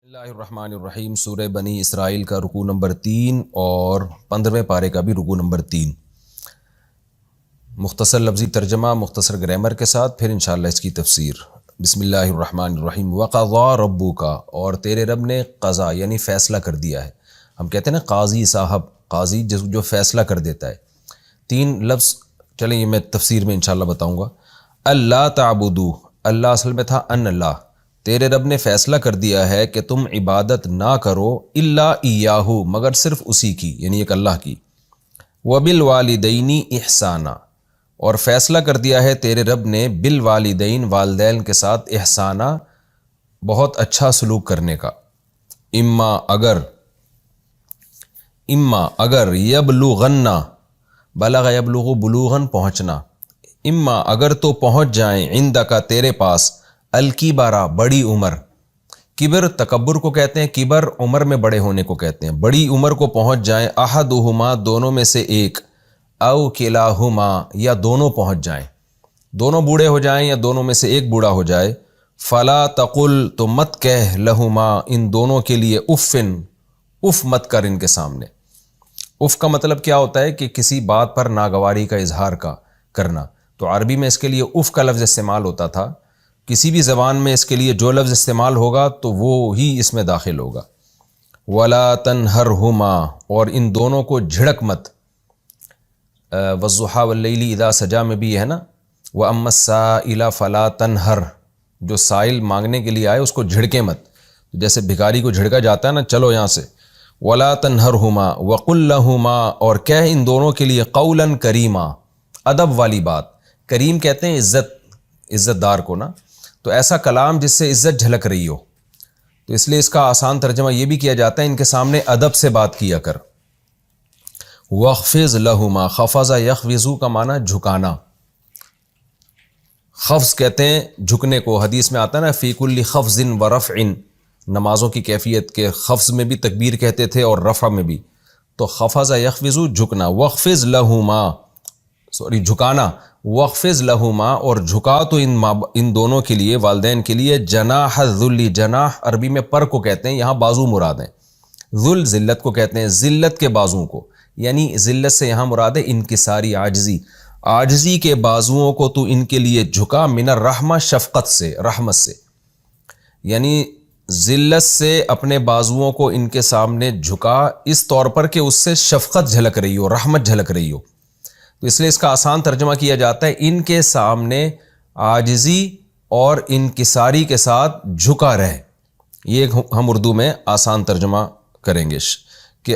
اللہ الرحمن الرحیم سورہ بنی اسرائیل کا رکوع نمبر 3 اور 15ویں پارے کا بھی رکوع نمبر 3۔ مختصر لفظی ترجمہ مختصر گرامر کے ساتھ، پھر انشاءاللہ اس کی تفسیر۔ بسم اللہ الرحمن الرحیم۔ وَقَضَىٰ رَبُّكَ، اور تیرے رب نے قضا یعنی فیصلہ کر دیا ہے۔ ہم کہتے ہیں نا قاضی صاحب، قاضی جو فیصلہ کر دیتا ہے۔ 3 لفظ چلیں یہ میں تفسیر میں انشاءاللہ بتاؤں گا۔ اللہ تعبدو، اللہ اصل میں تھا ان اللہ، تیرے رب نے فیصلہ کر دیا ہے کہ تم عبادت نہ کرو الا ایاہ، مگر صرف اسی کی یعنی ایک اللہ کی۔ وبالوالدین احسانا، اور فیصلہ کر دیا ہے تیرے رب نے بالوالدین والدین کے ساتھ احسانا بہت اچھا سلوک کرنے کا۔ اما اگر یبلغن، بلغ یبلغ بلوغن پہنچنا، اما اگر تو پہنچ جائیں عندک تیرے پاس الکبرا بڑی عمر، کبر تکبر کو کہتے ہیں، کبر عمر میں بڑے ہونے کو کہتے ہیں، بڑی عمر کو پہنچ جائیں، احدہما دونوں میں سے ایک، او کلاہما یا دونوں پہنچ جائیں، دونوں بوڑھے ہو جائیں یا دونوں میں سے ایک بوڑھا ہو جائے، فلا تقل تو مت کہہ لہما ان دونوں کے لیے افن، اف مت کر ان کے سامنے۔ اف کا مطلب کیا ہوتا ہے کہ کسی بات پر ناگواری کا اظہار کرنا، تو عربی میں اس کے لیے اف کا لفظ استعمال ہوتا تھا، کسی بھی زبان میں اس کے لیے جو لفظ استعمال ہوگا تو وہ ہی اس میں داخل ہوگا۔ وَلَا تَنْهَرْهُمَا، اور ان دونوں کو جھڑک مت۔ وَالضُّحَىٰ وَاللَّيْلِ اِذَا سَجَا میں بھی ہے نا، وَأَمَّا السَّائِلَ فَلَا تَنْهَرْ، جو سائل مانگنے کے لیے آئے اس کو جھڑکے مت، جیسے بھکاری کو جھڑکا جاتا ہے نا، چلو یہاں سے۔ وَلَا تَنْهَرْهُمَا وَقُلْ لَهُمَا، اور کہہ ان دونوں کے لیے قَوْلًا کریما، ادب والی بات۔ کریم کہتے ہیں عزت دار کو نا، تو ایسا کلام جس سے عزت جھلک رہی ہو، تو اس لیے اس کا آسان ترجمہ یہ بھی کیا جاتا ہے ان کے سامنے ادب سے بات کیا کر۔ وَخْفِضْ لَهُمَا، خفض یخفض کا معنی جھکانا، خفض کہتے ہیں جھکنے کو، حدیث میں آتا ہے نا فی کل خفض ورفع، نمازوں کی کیفیت کے خفض میں بھی تکبیر کہتے تھے اور رفع میں بھی، تو خفض یخفض جھکنا، وَخْفِضْ لَهُمَا جھکانا، وَخْفِضْ لَهُمَا اور جھکا تو ان دونوں کے لیے والدین کے لیے، جناح الذل، جناح عربی میں پر کو کہتے ہیں، یہاں بازو مراد ہیں، ذل ذلت کو کہتے ہیں، ذلت کے بازوؤں کو، یعنی ذلت سے یہاں مراد ہے انکساری، عاجزی کے بازوؤں کو تو ان کے لیے جھکا، من الرحمہ شفقت سے، رحمت سے، یعنی ذلت سے اپنے بازوؤں کو ان کے سامنے جھکا اس طور پر کہ اس سے شفقت جھلک رہی ہو، رحمت جھلک رہی ہو، تو اس لیے اس کا آسان ترجمہ کیا جاتا ہے ان کے سامنے عاجزی اور انکساری کے ساتھ جھکا رہے۔ یہ ہم اردو میں آسان ترجمہ کریں گے کہ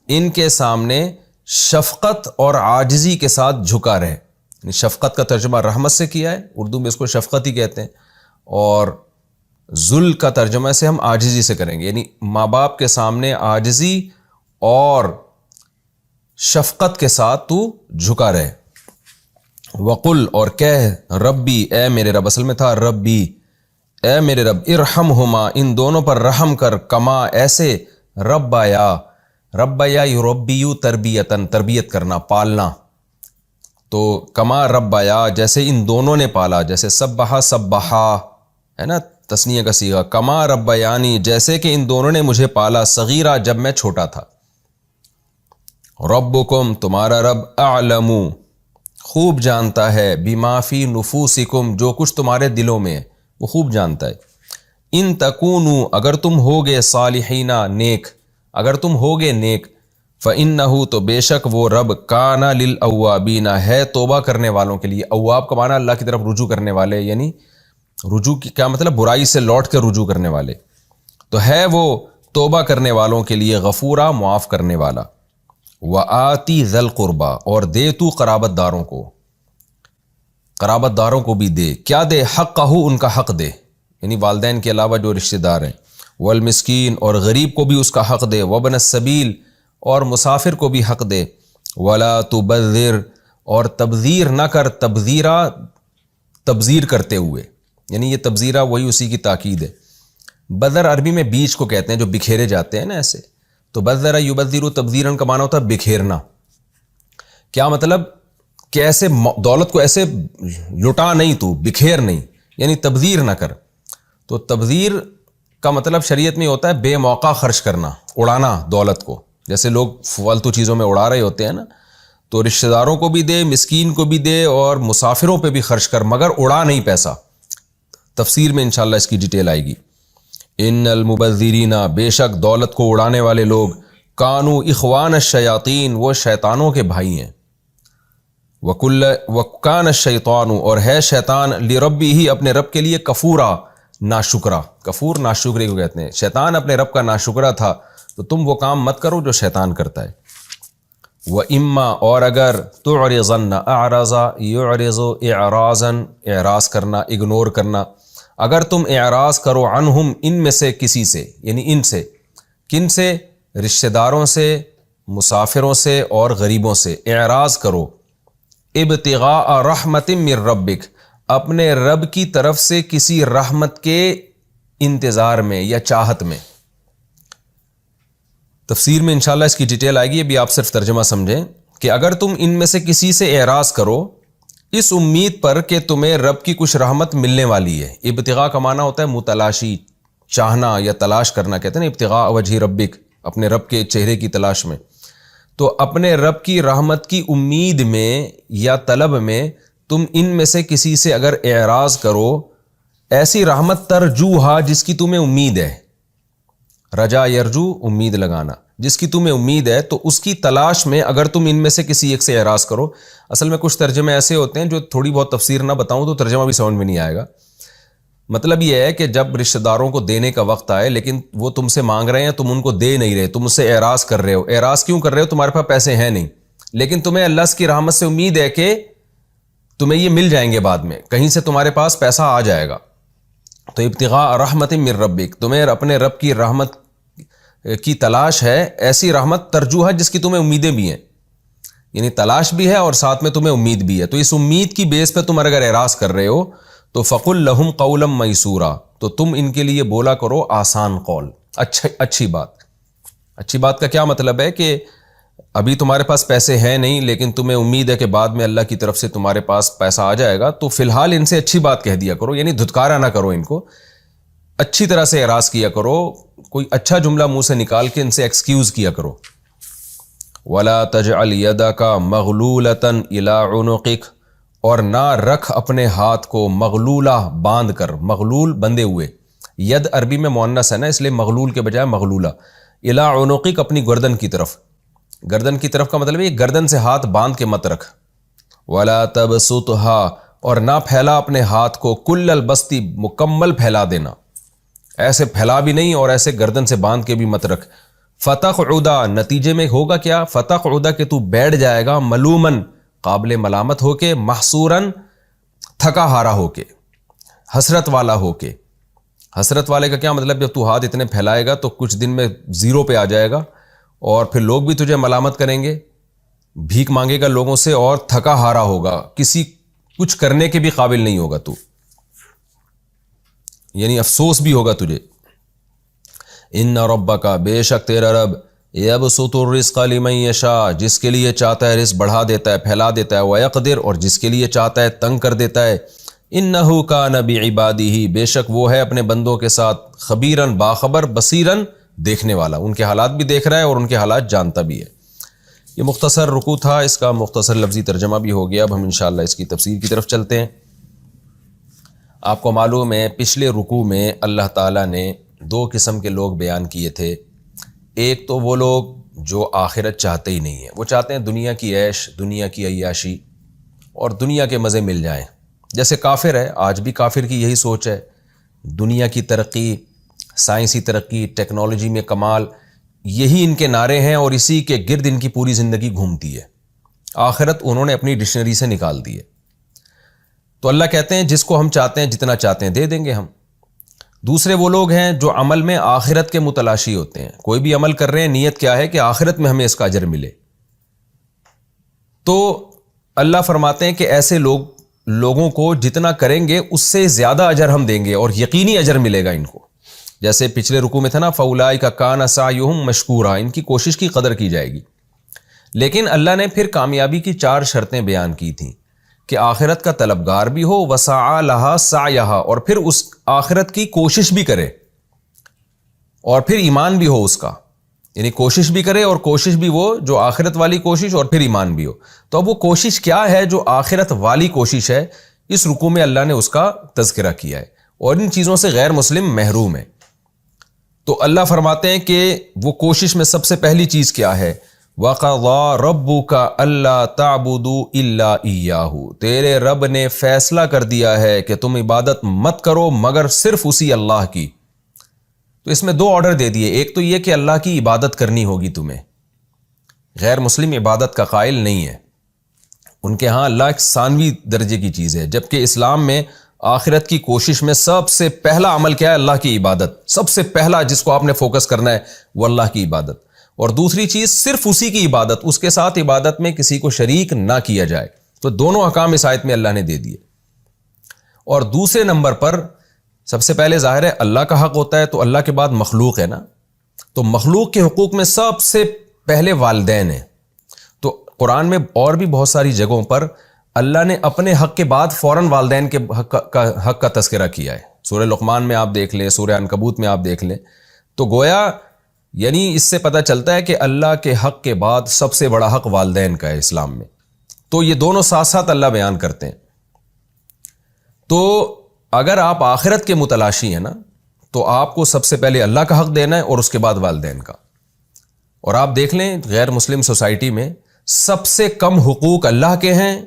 ان کے سامنے شفقت اور عاجزی کے ساتھ جھکا رہے، یعنی شفقت کا ترجمہ رحمت سے کیا ہے، اردو میں اس کو شفقت ہی کہتے ہیں، اور ذل کا ترجمہ سے ہم عاجزی سے کریں گے، یعنی ماں باپ کے سامنے عاجزی اور شفقت کے ساتھ تو جھکا رہے۔ وقل، اور کہہ ربی، اے میرے رب، اصل میں تھا ربی، اے میرے رب، ارحمہما ان دونوں پر رحم کر، کما ایسے، ربیا یربیو تربیتاً تربیت کرنا، پالنا، تو کما ربیا جیسے ان دونوں نے پالا، جیسے سبحا ہے نا تثنیہ کا صیغہ، کما ربیانی جیسے کہ ان دونوں نے مجھے پالا، صغیرہ جب میں چھوٹا تھا۔ ربکم تمہارا رب اعلم خوب جانتا ہے، بما فی نفوسکم جو کچھ تمہارے دلوں میں ہے وہ خوب جانتا ہے۔ ان تکونو اگر تم ہوگے صالحین نیک، اگر تم ہوگے نیک، فإنہ تو بے شک وہ رب کان للأوابین ہے توبہ کرنے والوں کے لیے، اواب کا معنی اللہ کی طرف رجوع کرنے والے، یعنی رجوع کی کیا مطلب برائی سے لوٹ کر رجوع کرنے والے، تو ہے وہ توبہ کرنے والوں کے لیے غفورا معاف کرنے والا۔ وَآتِ ذَا الْقُرْبَى اور دے تو قرابت داروں کو بھی دے، کیا دے، حقہ ان کا حق دے، یعنی والدین کے علاوہ جو رشتہ دار ہیں، والمسکین اور غریب کو بھی اس کا حق دے، وابن السبیل اور مسافر کو بھی حق دے، ولا تبذر اور تبذیر نہ کر، تبذیر کرتے ہوئے، یعنی یہ تبذیرہ وہی اسی کی تاکید ہے۔ بذر عربی میں بیج کو کہتے ہیں جو بکھیرے جاتے ہیں نا ایسے، تو بذر یبذر تبذیرا کا معنی ہوتا ہے بکھیرنا، کیا مطلب کہ ایسے دولت کو ایسے لٹا نہیں، تو بکھیر نہیں، یعنی تبذیر نہ کر، تو تبذیر کا مطلب شریعت میں ہوتا ہے بے موقع خرچ کرنا، اڑانا دولت کو. جیسے لوگ فالتو چیزوں میں اڑا رہے ہوتے ہیں نا، تو رشتہ داروں کو بھی دے، مسکین کو بھی دے، اور مسافروں پہ بھی خرچ کر، مگر اڑا نہیں پیسہ. تفسیر میں انشاءاللہ اس کی ڈیٹیل آئے گی. ان المبذرین، بے شک دولت کو اڑانے والے لوگ، کانو اخوان الشیاطین، وہ شیطانوں کے بھائی ہیں. وکان الشیطان، اور ہے شیطان، لربہ، اپنے رب کے لیے، کفورا، ناشکرا. کفور ناشکرے کو کہتے ہیں. شیطان اپنے رب کا ناشکرا تھا، تو تم وہ کام مت کرو جو شیطان کرتا ہے. وَإِمَّا، اور اگر، تُعْرِضَنَّ، اعرض يعرض اعراضا، اعراض کرنا، اگنور کرنا، اگر تم اعراض کرو، عنہم، ان میں سے کسی سے، یعنی ان سے، کن سے؟ رشتہ داروں سے، مسافروں سے اور غریبوں سے اعراض کرو. ابتغاء رحمت من ربک، اپنے رب کی طرف سے کسی رحمت کے انتظار میں یا چاہت میں. تفسیر میں انشاءاللہ اس کی ڈیٹیل آئے گی، ابھی آپ صرف ترجمہ سمجھیں کہ اگر تم ان میں سے کسی سے اعراض کرو اس امید پر کہ تمہیں رب کی کچھ رحمت ملنے والی ہے. ابتغاء کا معنی ہوتا ہے متلاشی، چاہنا یا تلاش کرنا، کہتے ہیں نا ابتغاء وجہ ربک، اپنے رب کے چہرے کی تلاش میں. تو اپنے رب کی رحمت کی امید میں یا طلب میں تم ان میں سے کسی سے اگر اعراض کرو، ایسی رحمت ترجوہا، جس کی تمہیں امید ہے. رجا یرجو، امید لگانا، جس کی تمہیں امید ہے، تو اس کی تلاش میں اگر تم ان میں سے کسی ایک سے اعراض کرو. اصل میں کچھ ترجمے ایسے ہوتے ہیں جو تھوڑی بہت تفسیر نہ بتاؤں تو ترجمہ بھی سمجھ میں نہیں آئے گا. مطلب یہ ہے کہ جب رشتہ داروں کو دینے کا وقت آئے لیکن وہ تم سے مانگ رہے ہیں، تم ان کو دے نہیں رہے، تم اس سے اعراض کر رہے ہو. اعراض کیوں کر رہے ہو؟ تمہارے پاس پیسے ہیں نہیں، لیکن تمہیں اللہ کی رحمت سے امید ہے کہ تمہیں یہ مل جائیں گے، بعد میں کہیں سے تمہارے پاس پیسہ آ جائے گا. تو ابتغاء رحمت من ربک، تمہیں اپنے رب کی رحمت کی تلاش ہے، ایسی رحمت ترجوہ جس کی تمہیں امیدیں بھی ہیں، یعنی تلاش بھی ہے اور ساتھ میں تمہیں امید بھی ہے. تو اس امید کی بیس پہ تم اگر اعراض کر رہے ہو تو فَقُلْ لَهُمْ قَوْلًا مَيْسُورًا، تو تم ان کے لیے بولا کرو آسان قول، اچھی بات. اچھی بات کا کیا مطلب ہے کہ ابھی تمہارے پاس پیسے ہیں نہیں، لیکن تمہیں امید ہے کہ بعد میں اللہ کی طرف سے تمہارے پاس پیسہ آ جائے گا، تو فی الحال ان سے اچھی بات کہہ دیا کرو، یعنی دھتکارا نہ کرو ان کو، اچھی طرح سے اعراض کیا کرو، کوئی اچھا جملہ منہ سے نکال کے ان سے ایکسکیوز کیا کرو. وَلَا تَجْعَلْ يَدَكَ مَغْلُولَةً إِلَىٰ عُنُقِكَ، اور نہ رکھ اپنے ہاتھ کو مغلولہ، باندھ کر، مغلول بندے ہوئے. ید عربی میں مؤنث ہے نا، اس لیے مغلول کے بجائے مغلولہ. إِلَىٰ عُنُقِكَ، اپنی گردن کی طرف. گردن کی طرف کا مطلب ہے گردن سے ہاتھ باندھ کے مت رکھ. وَلَا تَبْسُطْهَا، اور نہ پھیلا اپنے ہاتھ کو، کل البسط، مکمل پھیلا دینا، ایسے پھیلا بھی نہیں اور ایسے گردن سے باندھ کے بھی مت رکھ. فَتَقْعُدَ، نتیجے میں ہوگا کیا؟ فَتَقْعُدَ، کہ تو بیٹھ جائے گا، ملومن، قابل ملامت ہو کے، محصوراً، تھکا ہارا ہو کے، حسرت والا ہو کے. حسرت والے کا کیا مطلب؟ جب تو ہاتھ اتنے پھیلائے گا تو کچھ دن میں زیرو پہ آ جائے گا، اور پھر لوگ بھی تجھے ملامت کریں گے، بھیک مانگے گا لوگوں سے، اور تھکا ہارا ہوگا، کسی کچھ کرنے کے بھی قابل نہیں ہوگا تو، یعنی افسوس بھی ہوگا تجھے. ان ربک، بے شک تیرا رب، یبسط الرزق لمن یشاء، جس کے لیے چاہتا ہے رزق بڑھا دیتا ہے، پھیلا دیتا ہے، ویقدر، اور جس کے لیے چاہتا ہے تنگ کر دیتا ہے. انہ کان بعبادہ، بے شک وہ ہے اپنے بندوں کے ساتھ خبیراً، باخبر، بصیراً، دیکھنے والا، ان کے حالات بھی دیکھ رہا ہے اور ان کے حالات جانتا بھی ہے. یہ مختصر رکوع تھا، اس کا مختصر لفظی ترجمہ بھی ہو گیا. اب ہم انشاءاللہ اس کی تفسیر کی طرف چلتے ہیں. آپ کو معلوم ہے پچھلے رکوع میں اللہ تعالیٰ نے دو قسم کے لوگ بیان کیے تھے. ایک تو وہ لوگ جو آخرت چاہتے ہی نہیں ہیں، وہ چاہتے ہیں دنیا کی عیش، دنیا کی عیاشی اور دنیا کے مزے مل جائیں. جیسے کافر ہے، آج بھی کافر کی یہی سوچ ہے، دنیا کی ترقی، سائنسی ترقی، ٹیکنالوجی میں کمال، یہی ان کے نعرے ہیں اور اسی کے گرد ان کی پوری زندگی گھومتی ہے. آخرت انہوں نے اپنی ڈکشنری سے نکال دی ہے. تو اللہ کہتے ہیں جس کو ہم چاہتے ہیں، جتنا چاہتے ہیں دے دیں گے ہم. دوسرے وہ لوگ ہیں جو عمل میں آخرت کے متلاشی ہوتے ہیں، کوئی بھی عمل کر رہے ہیں، نیت کیا ہے کہ آخرت میں ہمیں اس کا اجر ملے. تو اللہ فرماتے ہیں کہ ایسے لوگوں کو جتنا کریں گے اس سے زیادہ اجر ہم دیں گے اور یقینی اجر ملے گا ان کو. جیسے پچھلے رکوع میں تھا نا، فَأُولَٰئِکَ كَانَ سَعْيُهُمْ مَشْكُورًا، ان کی کوشش کی قدر کی جائے گی. لیکن اللہ نے پھر کامیابی کی 4 شرطیں بیان کی تھیں کہ آخرت کا طلبگار بھی ہو، وَسَعَىٰ لَهَا سَعْيَهَا، اور پھر اس آخرت کی کوشش بھی کرے. 4 شرطیں بیان کی تھیں کہ آخرت کا طلبگار بھی ہو، وسعیٰ لہا سعیہا، اور پھر اس آخرت کی کوشش بھی کرے. 4 شرطیں بیان کی تھیں کہ آخرت کا طلبگار بھی ہو، وسعیٰ لہا سعیہا، اور پھر اس آخرت کی کوشش بھی کرے. اور پھر ایمان بھی ہو اس کا، یعنی کوشش بھی کرے اور کوشش بھی وہ جو آخرت والی کوشش اور پھر ایمان بھی ہو۔ تو اب وہ کوشش کیا ہے جو آخرت والی کوشش ہے، اس رکوع میں اللہ نے اس کا تذکرہ کیا ہے، اور ان چیزوں سے غیر مسلم محروم ہے۔ تو اللہ فرماتے ہیں کہ وہ کوشش میں سب سے پہلی چیز کیا ہے؟ وَقَضَىٰ رَبُّكَ أَلَّا تَعْبُدُوا إِلَّا إِيَّاهُ، تیرے رب نے فیصلہ کر دیا ہے کہ تم عبادت مت کرو مگر صرف اسی اللہ کی۔ تو اس میں دو آرڈر دے دیے، ایک تو یہ کہ اللہ کی عبادت کرنی ہوگی تمہیں، غیر مسلم عبادت کا قائل نہیں ہے، ان کے ہاں اللہ ایک ثانوی درجے کی چیز ہے، جبکہ اسلام میں آخرت کی کوشش میں سب سے پہلا عمل کیا ہے؟ اللہ کی عبادت، سب سے پہلا جس کو آپ نے فوکس کرنا ہے وہ اللہ کی عبادت، اور دوسری چیز صرف اسی کی عبادت، اس کے ساتھ عبادت میں کسی کو شریک نہ کیا جائے۔ تو دونوں احکام اس آیت میں اللہ نے دے دیے۔ اور دوسرے نمبر پر سب سے پہلے ظاہر ہے اللہ کا حق ہوتا ہے، تو اللہ کے بعد مخلوق ہے نا، تو مخلوق کے حقوق میں سب سے پہلے والدین ہیں۔ تو قرآن میں اور بھی بہت ساری جگہوں پر اللہ نے اپنے حق کے بعد فوراً والدین کے حق کا تذکرہ کیا ہے۔ سورہ لقمان میں آپ دیکھ لیں، سورہ عنکبوت میں آپ دیکھ لیں، تو گویا یعنی اس سے پتہ چلتا ہے کہ اللہ کے حق کے بعد سب سے بڑا حق والدین کا ہے اسلام میں۔ تو یہ دونوں ساتھ ساتھ اللہ بیان کرتے ہیں۔ تو اگر آپ آخرت کے متلاشی ہیں نا، تو آپ کو سب سے پہلے اللہ کا حق دینا ہے اور اس کے بعد والدین کا۔ اور آپ دیکھ لیں غیر مسلم سوسائٹی میں سب سے کم حقوق اللہ کے ہیں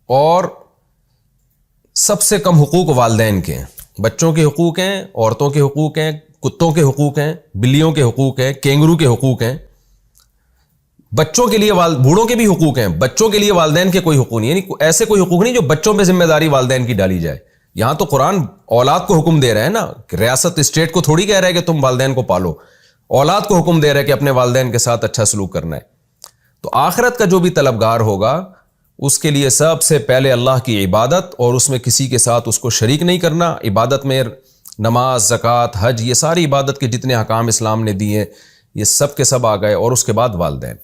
اور سب سے کم حقوق والدین کے ہیں۔ بچوں کے حقوق ہیں، عورتوں کے حقوق ہیں، کتوں کے حقوق ہیں، بلیوں کے حقوق ہیں، کینگرو کے حقوق ہیں، بچوں کے لیے بوڑھوں کے بھی حقوق ہیں، بچوں کے لیے والدین کے کوئی حقوق نہیں، یعنی ایسے کوئی حقوق نہیں جو بچوں پہ ذمہ داری والدین کی ڈالی جائے۔ یہاں تو قرآن اولاد کو حکم دے رہے ہیں نا، ریاست اسٹیٹ کو تھوڑی کہہ رہا ہے کہ تم والدین کو پالو، اولاد کو حکم دے رہے ہیں کہ اپنے والدین کے ساتھ اچھا سلوک کرنا ہے۔ تو آخرت کا جو بھی طلبگار ہوگا اس کے لیے سب سے پہلے اللہ کی عبادت، اور اس میں کسی کے ساتھ اس کو شریک نہیں کرنا۔ عبادت میں نماز، زکوٰۃ، حج، یہ ساری عبادت کے جتنے احکام اسلام نے دیے یہ سب کے سب آ گئے، اور اس کے بعد والدین۔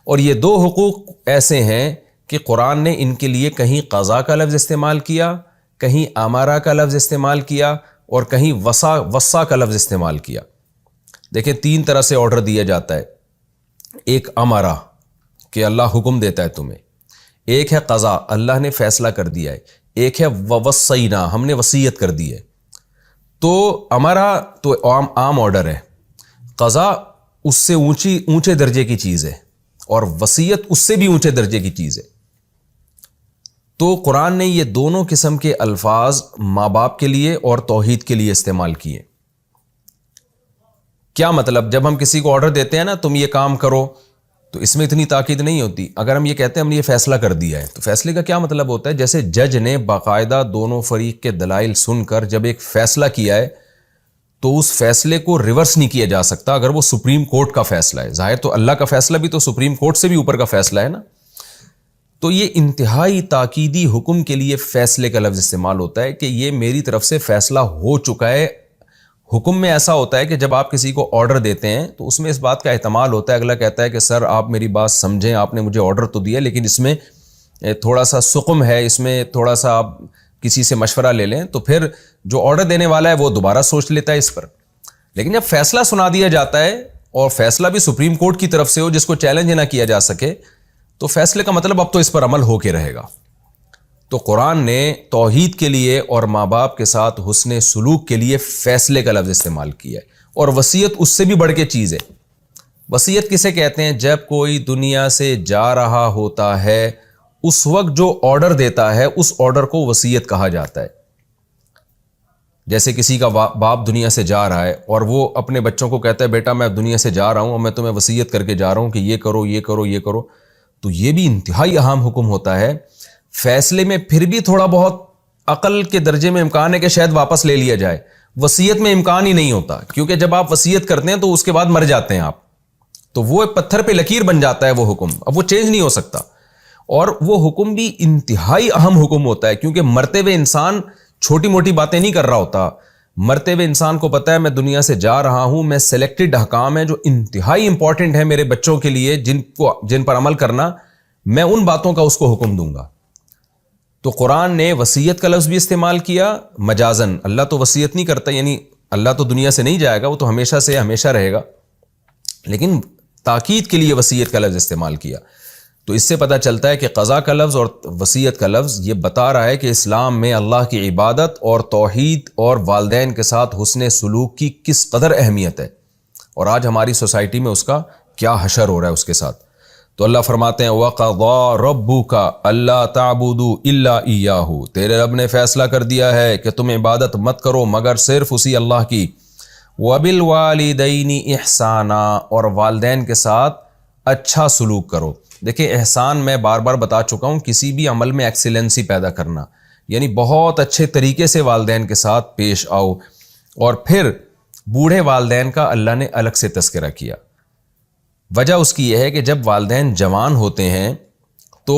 اور یہ دو حقوق ایسے ہیں کہ قرآن نے ان کے لیے کہیں قضا کا لفظ استعمال کیا، کہیں امارہ کا لفظ استعمال کیا، اور کہیں وصا کا لفظ استعمال کیا۔ دیکھیں تین طرح سے آرڈر دیا جاتا ہے، ایک امارہ کہ اللہ حکم دیتا ہے تمہیں، ایک ہے قضا اللہ نے فیصلہ کر دیا ہے، ایک ہے ووصینا ہم نے وصیت کر دی ہے۔ تو امارہ تو عام آرڈر ہے، قضا اس سے اونچے درجے کی چیز ہے، اور وصیت اس سے بھی اونچے درجے کی چیز ہے۔ تو قرآن نے یہ دونوں قسم کے الفاظ ماں باپ کے لیے اور توحید کے لیے استعمال کیے۔ کیا مطلب؟ جب ہم کسی کو آرڈر دیتے ہیں نا تم یہ کام کرو، تو اس میں اتنی تاکید نہیں ہوتی۔ اگر ہم یہ کہتے ہیں ہم نے یہ فیصلہ کر دیا ہے، تو فیصلے کا کیا مطلب ہوتا ہے؟ جیسے جج نے باقاعدہ دونوں فریق کے دلائل سن کر جب ایک فیصلہ کیا ہے تو اس فیصلے کو ریورس نہیں کیا جا سکتا اگر وہ سپریم کورٹ کا فیصلہ ہے۔ ظاہر تو اللہ کا فیصلہ بھی تو سپریم کورٹ سے بھی اوپر کا فیصلہ ہے نا۔ تو یہ انتہائی تاکیدی حکم کے لیے فیصلے کا لفظ استعمال ہوتا ہے کہ یہ میری طرف سے فیصلہ ہو چکا ہے۔ حکم میں ایسا ہوتا ہے کہ جب آپ کسی کو آرڈر دیتے ہیں تو اس میں اس بات کا احتمال ہوتا ہے، اگلا کہتا ہے کہ سر آپ میری بات سمجھیں، آپ نے مجھے آرڈر تو دیا لیکن اس میں تھوڑا سا سقم ہے، اس میں تھوڑا سا آپ کسی سے مشورہ لے لیں۔ تو پھر جو آرڈر دینے والا ہے وہ دوبارہ سوچ لیتا ہے اس پر۔ لیکن جب فیصلہ سنا دیا جاتا ہے اور فیصلہ بھی سپریم کورٹ کی طرف سے ہو جس کو چیلنج نہ کیا جا سکے، تو فیصلے کا مطلب اب تو اس پر عمل ہو کے رہے گا۔ تو قرآن نے توحید کے لیے اور ماں باپ کے ساتھ حسن سلوک کے لیے فیصلے کا لفظ استعمال کیا ہے، اور وصیت اس سے بھی بڑھ کے چیز ہے۔ وصیت کسے کہتے ہیں؟ جب کوئی دنیا سے جا رہا ہوتا ہے اس وقت جو آرڈر دیتا ہے اس آرڈر کو وصیت کہا جاتا ہے۔ جیسے کسی کا باپ دنیا سے جا رہا ہے اور وہ اپنے بچوں کو کہتا ہے بیٹا میں دنیا سے جا رہا ہوں اور میں تمہیں وصیت کر کے جا رہا ہوں کہ یہ کرو یہ کرو یہ کرو، تو یہ بھی انتہائی اہم حکم ہوتا ہے۔ فیصلے میں پھر بھی تھوڑا بہت عقل کے درجے میں امکان ہے کہ شاید واپس لے لیا جائے، وصیت میں امکان ہی نہیں ہوتا، کیونکہ جب آپ وصیت کرتے ہیں تو اس کے بعد مر جاتے ہیں آپ، تو وہ پتھر پہ لکیر بن جاتا ہے وہ حکم، اب وہ چینج نہیں ہو سکتا۔ اور وہ حکم بھی انتہائی اہم حکم ہوتا ہے، کیونکہ مرتے ہوئے انسان چھوٹی موٹی باتیں نہیں کر رہا ہوتا۔ مرتے ہوئے انسان کو پتا ہے میں دنیا سے جا رہا ہوں، میں سلیکٹڈ احکام ہیں جو انتہائی امپورٹنٹ ہیں میرے بچوں کے لیے، جن پر عمل کرنا، میں ان باتوں کا اس کو حکم دوں گا۔ تو قرآن نے وصیت کا لفظ بھی استعمال کیا مجازن، اللہ تو وصیت نہیں کرتا، یعنی اللہ تو دنیا سے نہیں جائے گا، وہ تو ہمیشہ سے ہمیشہ رہے گا، لیکن تاکید کے لیے وصیت کا لفظ استعمال کیا۔ تو اس سے پتہ چلتا ہے کہ قضا کا لفظ اور وصیت کا لفظ یہ بتا رہا ہے کہ اسلام میں اللہ کی عبادت اور توحید اور والدین کے ساتھ حسن سلوک کی کس قدر اہمیت ہے، اور آج ہماری سوسائٹی میں اس کا کیا حشر ہو رہا ہے اس کے ساتھ۔ تو اللہ فرماتے ہیں وَقَضَىٰ رَبُّكَ أَلَّا تَعْبُدُوا إِلَّا إِيَّاهُ، تیرے رب نے فیصلہ کر دیا ہے کہ تم عبادت مت کرو مگر صرف اسی اللہ کی، وَبِالْوَالِدَيْنِ إِحْسَانًا، اور والدین کے ساتھ اچھا سلوک کرو۔ دیکھیں احسان میں بار بار بتا چکا ہوں، کسی بھی عمل میں ایکسیلنسی پیدا کرنا، یعنی بہت اچھے طریقے سے والدین کے ساتھ پیش آؤ۔ اور پھر بوڑھے والدین کا اللہ نے الگ سے تذکرہ کیا۔ وجہ اس کی یہ ہے کہ جب والدین جوان ہوتے ہیں تو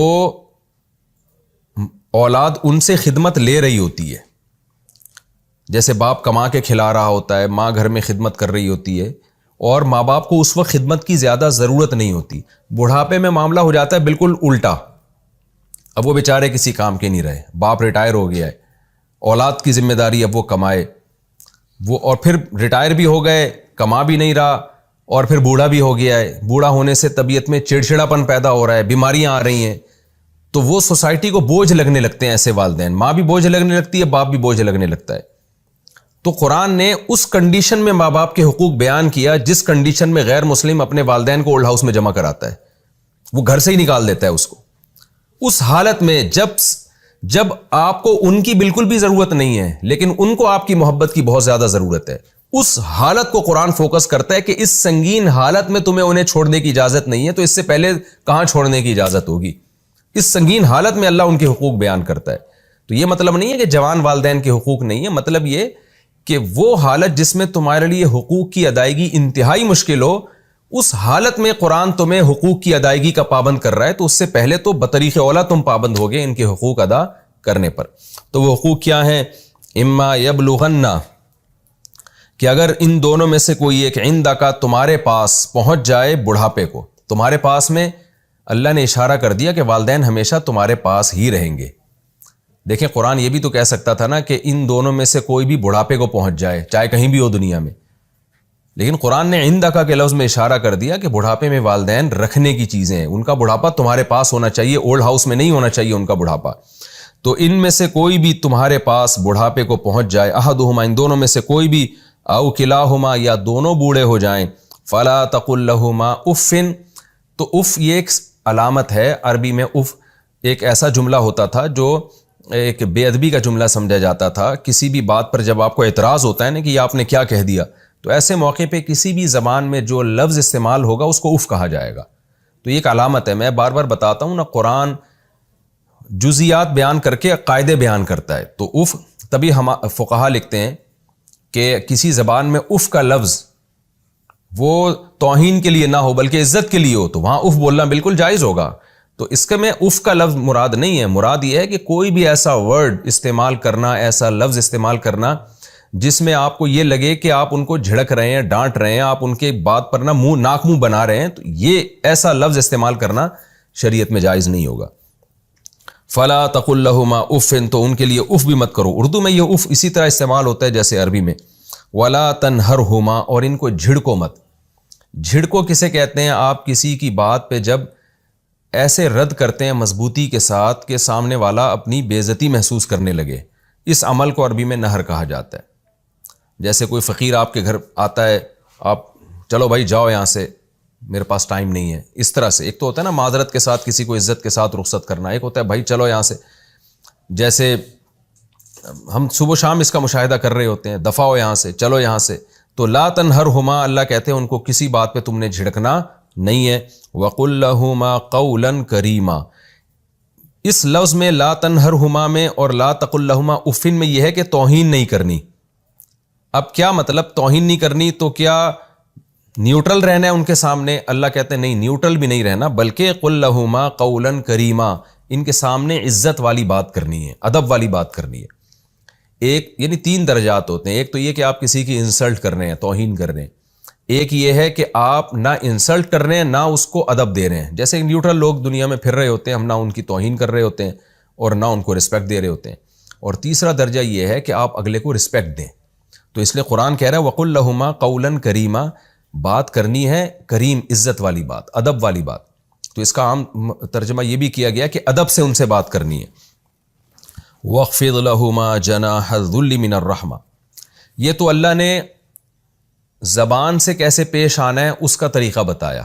اولاد ان سے خدمت لے رہی ہوتی ہے، جیسے باپ کما کے کھلا رہا ہوتا ہے، ماں گھر میں خدمت کر رہی ہوتی ہے، اور ماں باپ کو اس وقت خدمت کی زیادہ ضرورت نہیں ہوتی۔ بڑھاپے میں معاملہ ہو جاتا ہے بالکل الٹا، اب وہ بیچارے کسی کام کے نہیں رہے، باپ ریٹائر ہو گیا ہے، اولاد کی ذمہ داری اب وہ کمائے، وہ اور پھر ریٹائر بھی ہو گئے، کما بھی نہیں رہا، اور پھر بوڑھا بھی ہو گیا ہے۔ بوڑھا ہونے سے طبیعت میں چڑچڑاپن پیدا ہو رہا ہے، بیماریاں آ رہی ہیں، تو وہ سوسائٹی کو بوجھ لگنے لگتے ہیں ایسے والدین، ماں بھی بوجھ لگنے لگتی ہے، باپ بھی بوجھ لگنے لگتا ہے۔ تو قرآن نے اس کنڈیشن میں ماں باپ کے حقوق بیان کیا جس کنڈیشن میں غیر مسلم اپنے والدین کو اولڈ ہاؤس میں جمع کراتا ہے، وہ گھر سے ہی نکال دیتا ہے اس کو۔ اس حالت میں جب آپ کو ان کی بالکل بھی ضرورت نہیں ہے لیکن ان کو آپ کی محبت کی بہت زیادہ ضرورت ہے، اس حالت کو قرآن فوکس کرتا ہے کہ اس سنگین حالت میں تمہیں انہیں چھوڑنے کی اجازت نہیں ہے، تو اس سے پہلے کہاں چھوڑنے کی اجازت ہوگی؟ اس سنگین حالت میں اللہ ان کے حقوق بیان کرتا ہے۔ تو یہ مطلب نہیں ہے کہ جوان والدین کے حقوق نہیں ہے، مطلب یہ کہ وہ حالت جس میں تمہارے لیے حقوق کی ادائیگی انتہائی مشکل ہو، اس حالت میں قرآن تمہیں حقوق کی ادائیگی کا پابند کر رہا ہے، تو اس سے پہلے تو بطریق اولا تم پابند ہوگے ان کے حقوق ادا کرنے پر۔ تو وہ حقوق کیا ہیں؟ اما یبلغن، کہ اگر ان دونوں میں سے کوئی ایک عندک تمہارے پاس پہنچ جائے بڑھاپے کو، تمہارے پاس میں اللہ نے اشارہ کر دیا کہ والدین ہمیشہ تمہارے پاس ہی رہیں گے۔ دیکھیں قرآن یہ بھی تو کہہ سکتا تھا نا کہ ان دونوں میں سے کوئی بھی بڑھاپے کو پہنچ جائے، چاہے کہیں بھی ہو دنیا میں، لیکن قرآن نے عندک کے لفظ میں اشارہ کر دیا کہ بڑھاپے میں والدین رکھنے کی چیزیں ہیں، ان کا بڑھاپا تمہارے پاس ہونا چاہیے، اولڈ ہاؤس میں نہیں ہونا چاہیے ان کا بڑھاپا۔ تو ان میں سے کوئی بھی تمہارے پاس بڑھاپے کو پہنچ جائے، احدہما، ان دونوں میں سے کوئی بھی، او کلاہما، یا دونوں بوڑھے ہو جائیں، فلا تقل لہما اف، تو اف یہ ایک علامت ہے، عربی میں اف ایک ایسا جملہ ہوتا تھا جو ایک بے ادبی کا جملہ سمجھا جاتا تھا۔ کسی بھی بات پر جب آپ کو اعتراض ہوتا ہے نا کہ یہ آپ نے کیا کہہ دیا، تو ایسے موقع پہ کسی بھی زبان میں جو لفظ استعمال ہوگا اس کو اف کہا جائے گا۔ تو یہ ایک علامت ہے، میں بار بار بتاتا ہوں نا، قرآن جزیات بیان کر کے قاعدے بیان کرتا ہے، تو اف، تبھی ہم فقہا لکھتے ہیں کہ کسی زبان میں اف کا لفظ وہ توہین کے لیے نہ ہو بلکہ عزت کے لیے ہو، تو وہاں اف بولنا بالکل جائز ہوگا۔ تو اس کے میں اف کا لفظ مراد نہیں ہے، مراد یہ ہے کہ کوئی بھی ایسا ورڈ استعمال کرنا، ایسا لفظ استعمال کرنا جس میں آپ کو یہ لگے کہ آپ ان کو جھڑک رہے ہیں، ڈانٹ رہے ہیں، آپ ان کے بات پر نا ناک منہ بنا رہے ہیں، تو یہ ایسا لفظ استعمال کرنا شریعت میں جائز نہیں ہوگا۔ فلا تقل لہما اف، تو ان کے لیے اف بھی مت کرو۔ اردو میں یہ اف اسی طرح استعمال ہوتا ہے جیسے عربی میں۔ ولا تنہرہما، اور ان کو جھڑکو مت۔ جھڑکو کسے کہتے ہیں؟ آپ کسی کی بات پہ جب ایسے رد کرتے ہیں مضبوطی کے ساتھ کہ سامنے والا اپنی بے عزتی محسوس کرنے لگے، اس عمل کو عربی میں نہر کہا جاتا ہے۔ جیسے کوئی فقیر آپ کے گھر آتا ہے، آپ چلو بھائی جاؤ یہاں سے، میرے پاس ٹائم نہیں ہے، اس طرح سے۔ ایک تو ہوتا ہے نا معذرت کے ساتھ کسی کو عزت کے ساتھ رخصت کرنا، ایک ہوتا ہے بھائی چلو یہاں سے۔ جیسے ہم صبح و شام اس کا مشاہدہ کر رہے ہوتے ہیں، دفع ہو یہاں سے، چلو یہاں سے۔ تو لا تنہرہما، اللہ کہتے ہیں ان کو کسی بات پہ تم نے جھڑکنا نہیں ہے۔ وَقُلْ لَهُمَا قَوْلًا كَرِيمًا، اس لفظ میں لا تنہرہما میں اور لا تقل لہما افن میں یہ ہے کہ توہین نہیں کرنی۔ اب کیا مطلب توہین نہیں کرنی؟ تو کیا نیوٹرل رہنا ہے ان کے سامنے؟ اللہ کہتے ہیں نہیں، نیوٹرل بھی نہیں رہنا، بلکہ قل لہما قولا کریما، ان کے سامنے عزت والی بات کرنی ہے، ادب والی بات کرنی ہے۔ ایک یعنی 3 درجات ہوتے ہیں، ایک تو یہ کہ آپ کسی کی انسلٹ کر رہے ہیں، توہین کر رہے ہیں، ایک یہ ہے کہ آپ نہ انسلٹ کر رہے ہیں نہ اس کو ادب دے رہے ہیں، جیسے نیوٹرل لوگ دنیا میں پھر رہے ہوتے ہیں، ہم نہ ان کی توہین کر رہے ہوتے ہیں اور نہ ان کو رسپیکٹ دے رہے ہوتے ہیں، اور تیسرا درجہ یہ ہے کہ آپ اگلے کو رسپیکٹ دیں۔ تو اس لیے قرآن کہہ رہا ہے وَقُلْ لَهُمَا قَوْلًا كَرِيمًا، بات کرنی ہے کریم، عزت والی بات، ادب والی بات. تو اس کا عام ترجمہ یہ بھی کیا گیا کہ ادب سے ان سے بات کرنی ہے. وَاخْفِضْ لَهُمَا جَنَاحَ الذُّلِّ مِنَ الرَّحْمَةِ، یہ تو اللہ نے زبان سے کیسے پیش آنا ہے اس کا طریقہ بتایا.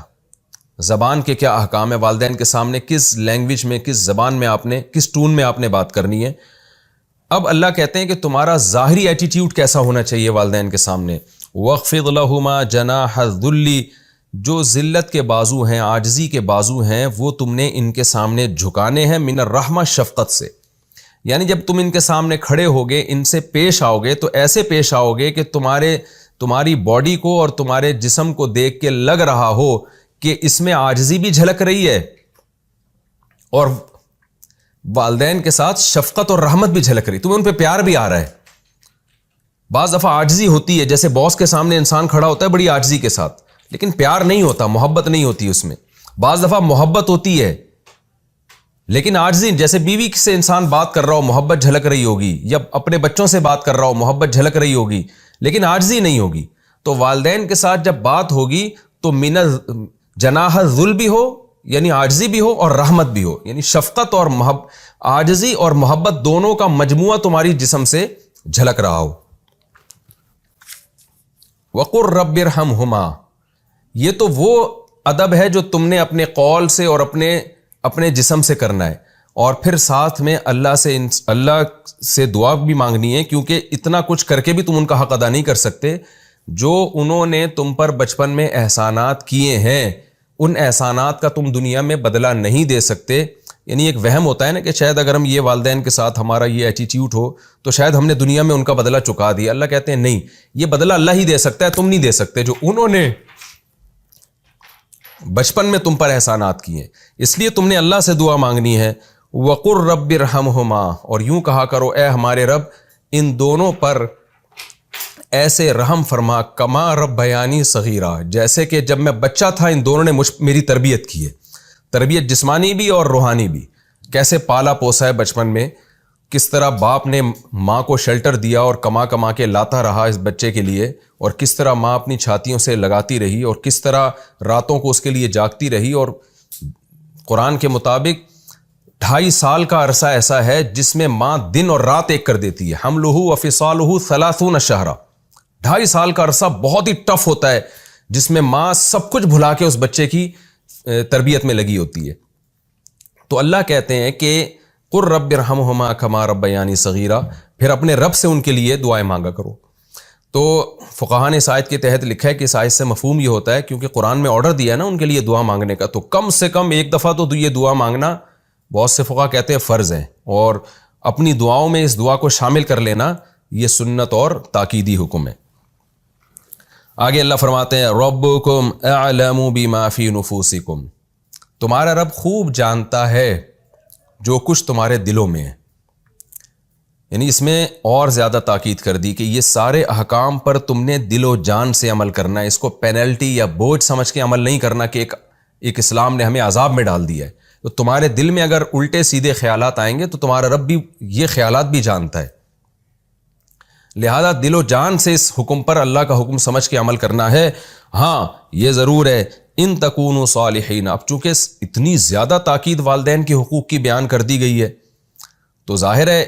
زبان کے کیا احکام ہے، والدین کے سامنے کس لینگویج میں، کس زبان میں آپ نے، کس ٹون میں آپ نے بات کرنی ہے. اب اللہ کہتے ہیں کہ تمہارا ظاہری ایٹیٹیوڈ کیسا ہونا چاہیے والدین کے سامنے. وَاخْفِضْ لَهُمَا جَنَاحَ الذُّلِّ، جو ذلت کے بازو ہیں، عاجزی کے بازو ہیں، وہ تم نے ان کے سامنے جھکانے ہیں، من الرحمہ، شفقت سے. یعنی جب تم ان کے سامنے کھڑے ہوگے، ان سے پیش آؤ گے تو ایسے پیش آؤ گے کہ تمہاری باڈی کو اور تمہارے جسم کو دیکھ کے لگ رہا ہو کہ اس میں عاجزی بھی جھلک رہی ہے اور والدین کے ساتھ شفقت اور رحمت بھی جھلک رہی، تمہیں ان پہ پیار بھی آ رہا ہے. بعض دفعہ عاجزی ہوتی ہے، جیسے باس کے سامنے انسان کھڑا ہوتا ہے بڑی عاجزی کے ساتھ، لیکن پیار نہیں ہوتا، محبت نہیں ہوتی اس میں. بعض دفعہ محبت ہوتی ہے لیکن عاجزی، جیسے بیوی سے انسان بات کر رہا ہو محبت جھلک رہی ہوگی، یا اپنے بچوں سے بات کر رہا ہو محبت جھلک رہی ہوگی، لیکن عاجزی نہیں ہوگی. تو والدین کے ساتھ جب بات ہوگی تو من جناح الذل بھی ہو، یعنی عاجزی بھی ہو، اور رحمت بھی ہو، یعنی شفقت اور عاجزی اور محبت دونوں کا مجموعہ تمہاری جسم سے جھلک رہا ہو. وَقُلْ رَبِّ ارْحَمْهُمَا، یہ تو وہ ادب ہے جو تم نے اپنے قول سے اور اپنے جسم سے کرنا ہے. اور پھر ساتھ میں اللہ سے دعا بھی مانگنی ہے، کیونکہ اتنا کچھ کر کے بھی تم ان کا حق ادا نہیں کر سکتے. جو انہوں نے تم پر بچپن میں احسانات کیے ہیں، ان احسانات کا تم دنیا میں بدلہ نہیں دے سکتے. یعنی ایک وہم ہوتا ہے نا کہ شاید اگر ہم یہ والدین کے ساتھ ہمارا یہ ایٹیٹیوڈ ہو تو شاید ہم نے دنیا میں ان کا بدلہ چکا دیا. اللہ کہتے ہیں نہیں، یہ بدلہ اللہ ہی دے سکتا ہے، تم نہیں دے سکتے جو انہوں نے بچپن میں تم پر احسانات کیے. اس لیے تم نے اللہ سے دعا مانگنی ہے. وَقُلْ رَبِّ ارْحَمْهُمَا، اور یوں کہا کرو اے ہمارے رب ان دونوں پر ایسے رحم فرما، کما ربیانی صغیرہ، جیسے کہ جب میں بچہ تھا ان دونوں نے میری تربیت کی ہے. تربیت جسمانی بھی اور روحانی بھی. کیسے پالا پوسا ہے بچپن میں، کس طرح باپ نے ماں کو شیلٹر دیا اور کما کے لاتا رہا اس بچے کے لیے، اور کس طرح ماں اپنی چھاتیوں سے لگاتی رہی، اور کس طرح راتوں کو اس کے لیے جاگتی رہی. اور قرآن کے مطابق 2.5 سال کا عرصہ ایسا ہے جس میں ماں دن اور رات ایک کر دیتی ہے. حملہ وفصالہ 30 شہرا، 2.5 سال کا عرصہ بہت ہی ٹف ہوتا ہے جس میں ماں سب کچھ بھلا کے اس بچے کی تربیت میں لگی ہوتی ہے. تو اللہ کہتے ہیں کہ قُلْ رَبِّ ارْحَمْهُمَا كَمَا رَبَّيَانِي صَغِيرًا، پھر اپنے رب سے ان کے لیے دعائیں مانگا کرو. تو فقہاء نے اس آیت کے تحت لکھا ہے کہ اس آیت سے مفہوم یہ ہوتا ہے، کیونکہ قرآن میں آرڈر دیا ہے نا ان کے لیے دعا مانگنے کا، تو کم سے کم ایک دفعہ تو یہ دعا مانگنا بہت سے فقہاء کہتے ہیں فرض ہے، اور اپنی دعاؤں میں اس دعا کو شامل کر لینا یہ سنت اور تاکیدی حکم ہے. آگے اللہ فرماتے ہیں ربکم اعلم بما فی نفوسکم، تمہارا رب خوب جانتا ہے جو کچھ تمہارے دلوں میں ہے. یعنی اس میں اور زیادہ تاکید کر دی کہ یہ سارے احکام پر تم نے دل و جان سے عمل کرنا ہے. اس کو پینلٹی یا بوجھ سمجھ کے عمل نہیں کرنا کہ ایک اسلام نے ہمیں عذاب میں ڈال دیا ہے. تو تمہارے دل میں اگر الٹے سیدھے خیالات آئیں گے تو تمہارا رب بھی یہ خیالات بھی جانتا ہے. لہذا دل و جان سے اس حکم پر اللہ کا حکم سمجھ کے عمل کرنا ہے. ہاں یہ ضرور ہے ان تکونوا صالحین، اب چونکہ اتنی زیادہ تاکید والدین کے حقوق کی بیان کر دی گئی ہے تو ظاہر ہے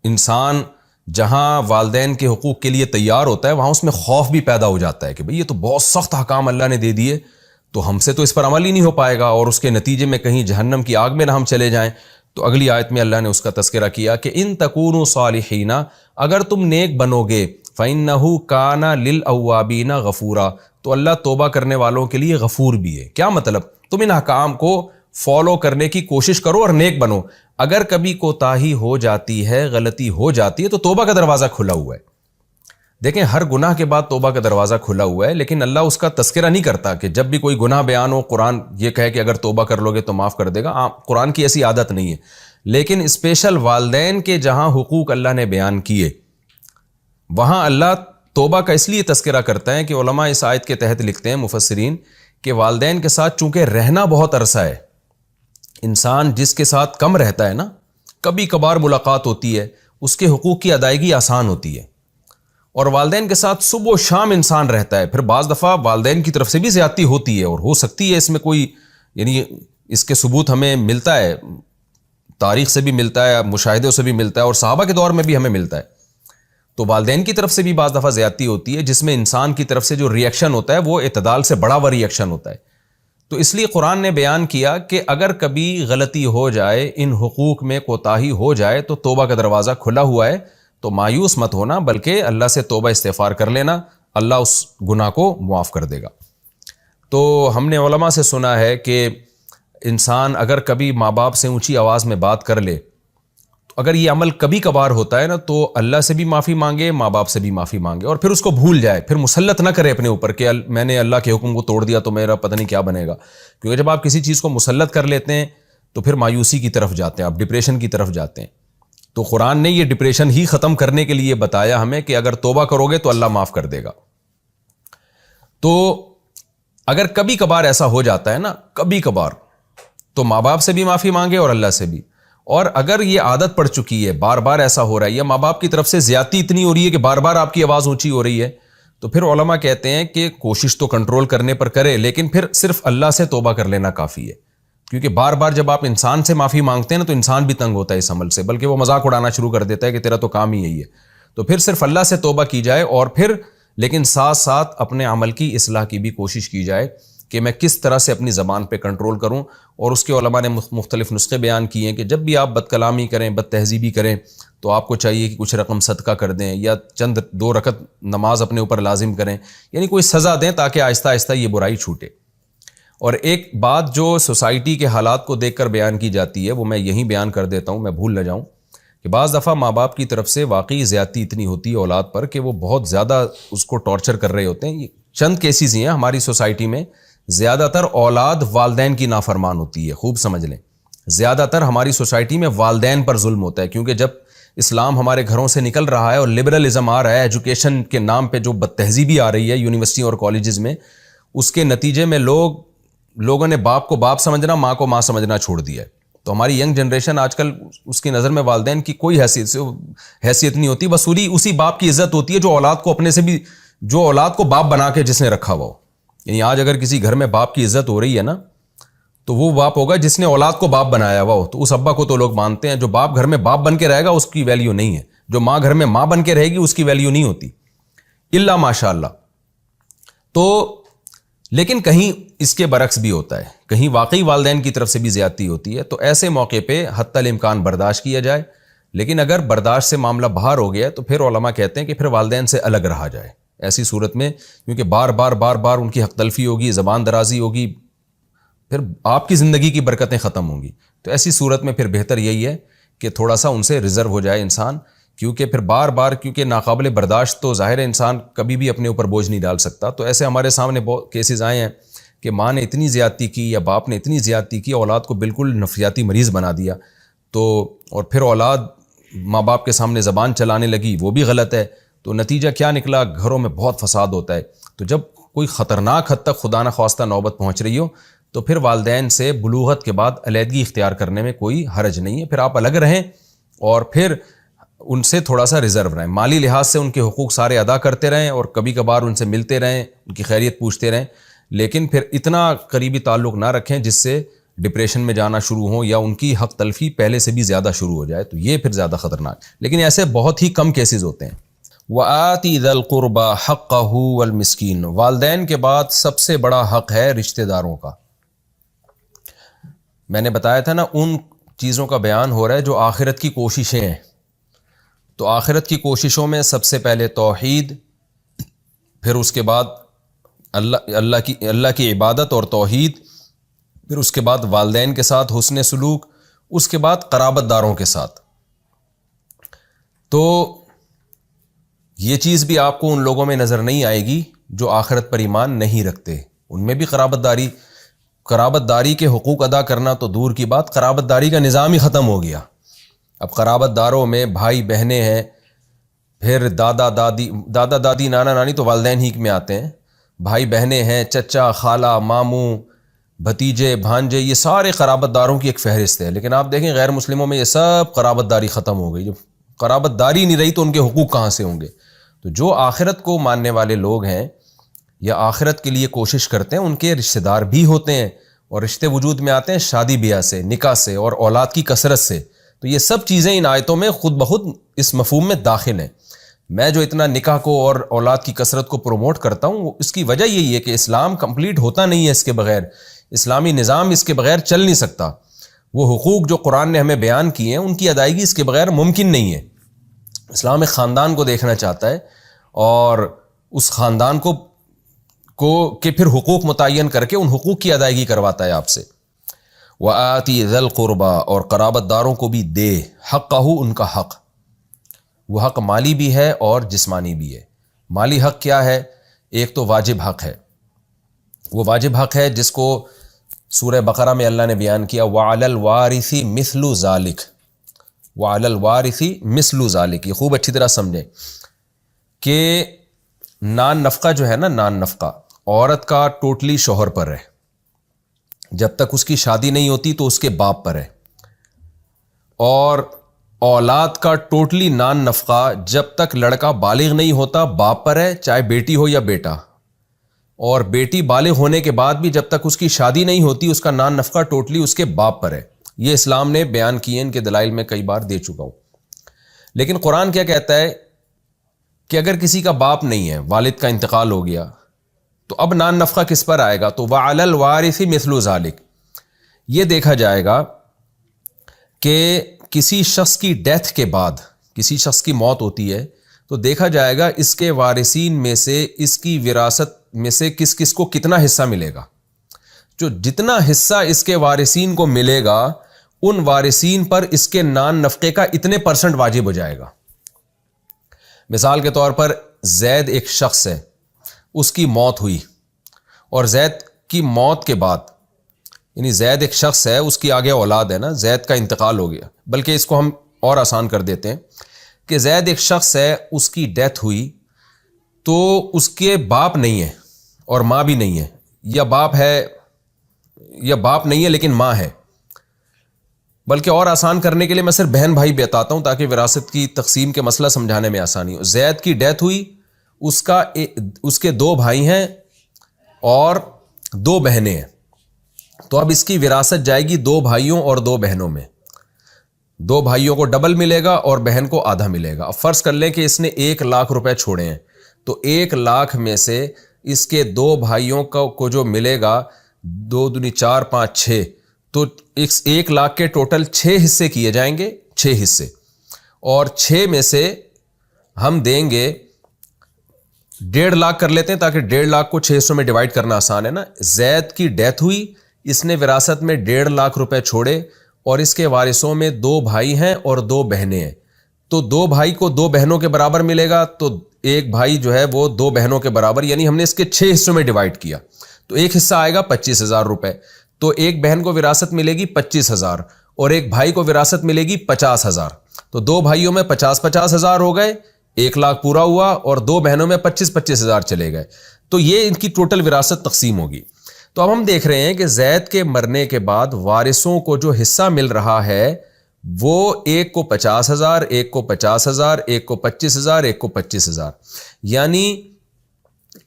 انسان جہاں والدین کے حقوق کے لیے تیار ہوتا ہے وہاں اس میں خوف بھی پیدا ہو جاتا ہے کہ بھئی یہ تو بہت سخت احکام اللہ نے دے دیے، تو ہم سے تو اس پر عمل ہی نہیں ہو پائے گا، اور اس کے نتیجے میں کہیں جہنم کی آگ میں نہ ہم چلے جائیں. تو اگلی آیت میں اللہ نے اس کا تذکرہ کیا کہ ان تکونوا صالحین، اگر تم نیک بنو گے، فَإِنَّهُ كَانَ لِلْأَوَّابِينَ غَفُورًا، تو اللہ توبہ کرنے والوں کے لیے غفور بھی ہے. کیا مطلب؟ تم ان احکام کو فالو کرنے کی کوشش کرو اور نیک بنو. اگر کبھی کوتاہی ہو جاتی ہے، غلطی ہو جاتی ہے، تو توبہ کا دروازہ کھلا ہوا ہے. دیکھیں ہر گناہ کے بعد توبہ کا دروازہ کھلا ہوا ہے، لیکن اللہ اس کا تذکرہ نہیں کرتا کہ جب بھی کوئی گناہ بیان ہو قرآن یہ کہے کہ اگر توبہ کر لو گے تو معاف کر دے گا. قرآن کی ایسی عادت نہیں ہے. لیکن اسپیشل والدین کے جہاں حقوق اللہ نے بیان کیے وہاں اللہ توبہ کا اس لیے تذکرہ کرتا ہے کہ علماء اس آیت کے تحت لکھتے ہیں مفسرین کہ والدین کے ساتھ چونکہ رہنا بہت عرصہ ہے، انسان جس کے ساتھ کم رہتا ہے نا، کبھی کبھار ملاقات ہوتی ہے، اس کے حقوق کی ادائیگی آسان ہوتی ہے. اور والدین کے ساتھ صبح و شام انسان رہتا ہے. پھر بعض دفعہ والدین کی طرف سے بھی زیادتی ہوتی ہے، اور ہو سکتی ہے اس میں کوئی یعنی اس کے ثبوت ہمیں ملتا ہے، تاریخ سے بھی ملتا ہے، مشاہدوں سے بھی ملتا ہے، اور صحابہ کے دور میں بھی ہمیں ملتا ہے. تو والدین کی طرف سے بھی بعض دفعہ زیادتی ہوتی ہے، جس میں انسان کی طرف سے جو ری ایکشن ہوتا ہے وہ اعتدال سے بڑا ہوا ری ایکشن ہوتا ہے. تو اس لیے قرآن نے بیان کیا کہ اگر کبھی غلطی ہو جائے، ان حقوق میں کوتاہی ہو جائے، تو توبہ کا دروازہ کھلا ہوا ہے، تو مایوس مت ہونا، بلکہ اللہ سے توبہ استغفار کر لینا، اللہ اس گناہ کو معاف کر دے گا. تو ہم نے علماء سے سنا ہے کہ انسان اگر کبھی ماں باپ سے اونچی آواز میں بات کر لے، تو اگر یہ عمل کبھی کبھار ہوتا ہے نا، تو اللہ سے بھی معافی مانگے، ماں باپ سے بھی معافی مانگے، اور پھر اس کو بھول جائے، پھر مسلط نہ کرے اپنے اوپر کہ میں نے اللہ کے حکم کو توڑ دیا تو میرا پتہ نہیں کیا بنے گا. کیونکہ جب آپ کسی چیز کو مسلط کر لیتے ہیں تو پھر مایوسی کی طرف جاتے ہیں، آپ ڈپریشن کی طرف جاتے ہیں. تو قرآن نے یہ ڈپریشن ہی ختم کرنے کے لیے بتایا ہمیں کہ اگر توبہ کرو گے تو اللہ معاف کر دے گا. تو اگر کبھی کبھار ایسا ہو جاتا ہے نا، کبھی کبھار، تو ماں باپ سے بھی معافی مانگے اور اللہ سے بھی. اور اگر یہ عادت پڑ چکی ہے، بار بار ایسا ہو رہا ہے، یا ماں باپ کی طرف سے زیادتی اتنی ہو رہی ہے کہ بار بار آپ کی آواز اونچی ہو رہی ہے، تو پھر علماء کہتے ہیں کہ کوشش تو کنٹرول کرنے پر کرے، لیکن پھر صرف اللہ سے توبہ کر لینا کافی ہے. کیونکہ بار بار جب آپ انسان سے معافی مانگتے ہیں نا، تو انسان بھی تنگ ہوتا ہے اس عمل سے، بلکہ وہ مذاق اڑانا شروع کر دیتا ہے کہ تیرا تو کام ہی یہی ہے. تو پھر صرف اللہ سے توبہ کی جائے، اور پھر لیکن ساتھ ساتھ اپنے عمل کی اصلاح کی بھی کوشش کی جائے کہ میں کس طرح سے اپنی زبان پہ کنٹرول کروں. اور اس کے علماء نے مختلف نسخے بیان کیے ہیں کہ جب بھی آپ بد کلامی کریں، بد تہذیبی کریں، تو آپ کو چاہیے کہ کچھ رقم صدقہ کر دیں، یا چند 2 رکعت نماز اپنے اوپر لازم کریں، یعنی کوئی سزا دیں تاکہ آہستہ آہستہ یہ برائی چھوٹے. اور ایک بات جو سوسائٹی کے حالات کو دیکھ کر بیان کی جاتی ہے، وہ میں یہیں بیان کر دیتا ہوں، میں بھول نہ جاؤں، کہ بعض دفعہ ماں باپ کی طرف سے واقعی زیادتی اتنی ہوتی ہے اولاد پر کہ وہ بہت زیادہ اس کو ٹارچر کر رہے ہوتے ہیں. یہ چند کیسز ہی ہیں ہماری سوسائٹی میں. زیادہ تر اولاد والدین کی نافرمان ہوتی ہے، خوب سمجھ لیں. زیادہ تر ہماری سوسائٹی میں والدین پر ظلم ہوتا ہے، کیونکہ جب اسلام ہمارے گھروں سے نکل رہا ہے اور لبرلزم آ رہا ہے، ایجوکیشن کے نام پہ جو بد تہذیبی آ رہی ہے یونیورسٹی اور کالجز میں، اس کے نتیجے میں لوگوں نے باپ کو باپ سمجھنا، ماں کو ماں سمجھنا چھوڑ دیا ہے. تو ہماری ینگ جنریشن آج کل اس کی نظر میں والدین کی کوئی حیثیت نہیں ہوتی، بس اسی باپ کی عزت ہوتی ہے جو اولاد کو اپنے سے بھی، جو اولاد کو باپ بنا کے جس نے رکھا ہوا ہو. یعنی آج اگر کسی گھر میں باپ کی عزت ہو رہی ہے نا، تو وہ باپ ہوگا جس نے اولاد کو باپ بنایا ہوا ہو. تو اس ابا کو تو لوگ مانتے ہیں. جو باپ گھر میں باپ بن کے رہے گا اس کی ویلیو نہیں ہے، جو ماں گھر میں ماں بن کے رہے گی اس کی ویلیو نہیں ہوتی، الا ماشاء اللہ. تو لیکن کہیں اس کے برعکس بھی ہوتا ہے، کہیں واقعی والدین کی طرف سے بھی زیادتی ہوتی ہے. تو ایسے موقع پہ حتی الامکان برداشت کیا جائے. لیکن اگر برداشت سے معاملہ باہر ہو گیا تو پھر علماء کہتے ہیں کہ پھر والدین سے الگ رہا جائے. ایسی صورت میں، کیونکہ بار بار ان کی حق تلفی ہوگی، زبان درازی ہوگی، پھر آپ کی زندگی کی برکتیں ختم ہوں گی. تو ایسی صورت میں پھر بہتر یہی ہے کہ تھوڑا سا ان سے ریزرو ہو جائے انسان، کیونکہ پھر بار کیونکہ ناقابل برداشت تو ظاہر ہے انسان کبھی بھی اپنے اوپر بوجھ نہیں ڈال سکتا. تو ایسے ہمارے سامنے بہت کیسز آئے ہیں کہ ماں نے اتنی زیادتی کی یا باپ نے اتنی زیادتی کی، اولاد کو بالکل نفسیاتی مریض بنا دیا. تو اور پھر اولاد ماں باپ کے سامنے زبان چلانے لگی، وہ بھی غلط ہے. تو نتیجہ کیا نکلا؟ گھروں میں بہت فساد ہوتا ہے. تو جب کوئی خطرناک حد تک خدا نخواستہ نوبت پہنچ رہی ہو، تو پھر والدین سے بلوغت کے بعد علیحدگی اختیار کرنے میں کوئی حرج نہیں ہے. پھر آپ الگ رہیں اور پھر ان سے تھوڑا سا ریزرو رہیں، مالی لحاظ سے ان کے حقوق سارے ادا کرتے رہیں، اور کبھی کبھار ان سے ملتے رہیں، ان کی خیریت پوچھتے رہیں. لیکن پھر اتنا قریبی تعلق نہ رکھیں جس سے ڈپریشن میں جانا شروع ہوں یا ان کی حق تلفی پہلے سے بھی زیادہ شروع ہو جائے. تو یہ پھر زیادہ خطرناک. لیکن ایسے بہت ہی کم کیسز ہوتے ہیں. وَآتِ ذَا الْقُرْبَى حَقَّهُ وَالْمِسْكِينَ، والدین کے بعد سب سے بڑا حق ہے رشتہ داروں کا. میں نے بتایا تھا نا، ان چیزوں کا بیان ہو رہا ہے جو آخرت کی کوششیں ہیں. تو آخرت کی کوششوں میں سب سے پہلے توحید، پھر اس کے بعد اللہ کی عبادت اور توحید، پھر اس کے بعد والدین کے ساتھ حسن سلوک، اس کے بعد قرابت داروں کے ساتھ. تو یہ چیز بھی آپ کو ان لوگوں میں نظر نہیں آئے گی جو آخرت پر ایمان نہیں رکھتے. ان میں بھی قرابت داری کے حقوق ادا کرنا تو دور کی بات، قرابت داری کا نظام ہی ختم ہو گیا. اب قرابت داروں میں بھائی بہنیں ہیں، پھر دادا دادی نانا نانی تو والدین ہی میں آتے ہیں، بھائی بہنیں ہیں، چچا خالہ ماموں بھتیجے بھانجے، یہ سارے قرابت داروں کی ایک فہرست ہے. لیکن آپ دیکھیں غیر مسلموں میں یہ سب قرابت داری ختم ہو گئی. جب قرابت داری نہیں رہی تو ان کے حقوق کہاں سے ہوں گے؟ تو جو آخرت کو ماننے والے لوگ ہیں یا آخرت کے لیے کوشش کرتے ہیں ان کے رشتہ دار بھی ہوتے ہیں، اور رشتے وجود میں آتے ہیں شادی بیاہ سے، نکاح سے اور اولاد کی کثرت سے. تو یہ سب چیزیں ان آیتوں میں خود بخود اس مفہوم میں داخل ہیں. میں جو اتنا نکاح کو اور اولاد کی کثرت کو پروموٹ کرتا ہوں، اس کی وجہ یہی ہے کہ اسلام کمپلیٹ ہوتا نہیں ہے اس کے بغیر، اسلامی نظام اس کے بغیر چل نہیں سکتا. وہ حقوق جو قرآن نے ہمیں بیان کیے ہیں ان کی ادائیگی اس کے بغیر ممکن نہیں ہے. اسلام ایک خاندان کو دیکھنا چاہتا ہے اور اس خاندان کو کہ پھر حقوق متعین کر کے ان حقوق کی ادائیگی کرواتا ہے آپ سے. وَآتِ ذَا الْقُرْبَى، اور قرابت داروں کو بھی دے، حقہ، ان کا حق. وہ حق مالی بھی ہے اور جسمانی بھی ہے. مالی حق کیا ہے؟ ایک تو واجب حق ہے. وہ واجب حق ہے جس کو سورہ بقرہ میں اللہ نے بیان کیا، وَعَلَى الْوَارِثِ مِثْلُ ذَلِكَ، وَعَلَى الْوَارِثِ مِثْلُ ذَلِكَ. یہ خوب اچھی طرح سمجھیں کہ نان نفقہ جو ہے نا، نان نفقہ عورت کا ٹوٹلی شوہر پر ہے. جب تک اس کی شادی نہیں ہوتی تو اس کے باپ پر ہے. اور اولاد کا ٹوٹلی نان نفقہ جب تک لڑکا بالغ نہیں ہوتا باپ پر ہے، چاہے بیٹی ہو یا بیٹا. اور بیٹی بالغ ہونے کے بعد بھی جب تک اس کی شادی نہیں ہوتی اس کا نان نفقہ ٹوٹلی اس کے باپ پر ہے. یہ اسلام نے بیان کیے، ان کے دلائل میں کئی بار دے چکا ہوں. لیکن قرآن کیا کہتا ہے کہ اگر کسی کا باپ نہیں ہے، والد کا انتقال ہو گیا، تو اب نان نفقہ کس پر آئے گا؟ تو وَعَلَى الْوَارِثِ مِثْلُ ذَلِكَ. یہ دیکھا جائے گا کہ کسی شخص کی ڈیتھ کے بعد، کسی شخص کی موت ہوتی ہے تو دیکھا جائے گا اس کے وارثین میں سے، اس کی وراثت میں سے کس کس کو کتنا حصہ ملے گا. جو جتنا حصہ اس کے وارثین کو ملے گا ان وارثین پر اس کے نان نفقے کا اتنے % واجب ہو جائے گا. مثال کے طور پر زید ایک شخص ہے، اس کی موت ہوئی، اور زید کی موت کے بعد، یعنی زید ایک شخص ہے، اس کی آگے اولاد ہے نا، زید کا انتقال ہو گیا. بلکہ اس کو ہم اور آسان کر دیتے ہیں کہ زید ایک شخص ہے، اس کی ڈیتھ ہوئی تو اس کے باپ نہیں ہے اور ماں بھی نہیں ہے، یا باپ ہے یا باپ نہیں ہے لیکن ماں ہے. بلکہ اور آسان کرنے کے لیے میں صرف بہن بھائی بتاتا ہوں تاکہ وراثت کی تقسیم کے مسئلہ سمجھانے میں آسانی ہو. زید کی ڈیتھ ہوئی، اس کے 2 بھائی ہیں اور 2 بہنیں ہیں. تو اب اس کی وراثت جائے گی 2 بھائیوں اور 2 بہنوں میں. 2 بھائیوں کو ڈبل ملے گا اور بہن کو آدھا ملے گا. اب فرض کر لیں کہ اس نے 1 لاکھ روپے چھوڑے ہیں، تو 1 لاکھ میں سے اس کے 2 بھائیوں کو جو ملے گا، 2 دونی 4 5 6، تو اس 1 لاکھ کے ٹوٹل 6 حصے کیے جائیں گے، 6 حصے. اور 6 میں سے ہم دیں گے 1.5 لاکھ کر لیتے ہیں تاکہ 1.5 لاکھ کو 600 میں ڈیوائڈ کرنا آسان ہے نا. زید کی ڈیتھ ہوئی، اس نے وراثت میں 1.5 لاکھ روپے چھوڑے، اور اس کے وارثوں میں 2 بھائی ہیں اور 2 بہنیں ہیں. تو 2 بھائی کو 2 بہنوں کے برابر ملے گا، تو 1 بھائی جو ہے وہ 2 بہنوں کے برابر، یعنی ہم نے اس کے 6 حصوں میں ڈیوائڈ کیا. تو ایک حصہ آئے گا 25,000 روپے. تو ایک بہن کو وراثت ملے گی 25,000 اور ایک بھائی کو وراثت ملے گی 50,000. تو 2 بھائیوں میں 50,000 ہو گئے، 1 لاکھ پورا ہوا، اور 2 بہنوں میں 25,000 چلے گئے. تو یہ ان کی ٹوٹل وراثت تقسیم ہوگی. تو اب ہم دیکھ رہے ہیں کہ زید کے مرنے کے بعد وارثوں کو جو حصہ مل رہا ہے وہ ایک کو 50,000، ایک کو 50,000، ایک کو 25,000، ایک کو 25,000. یعنی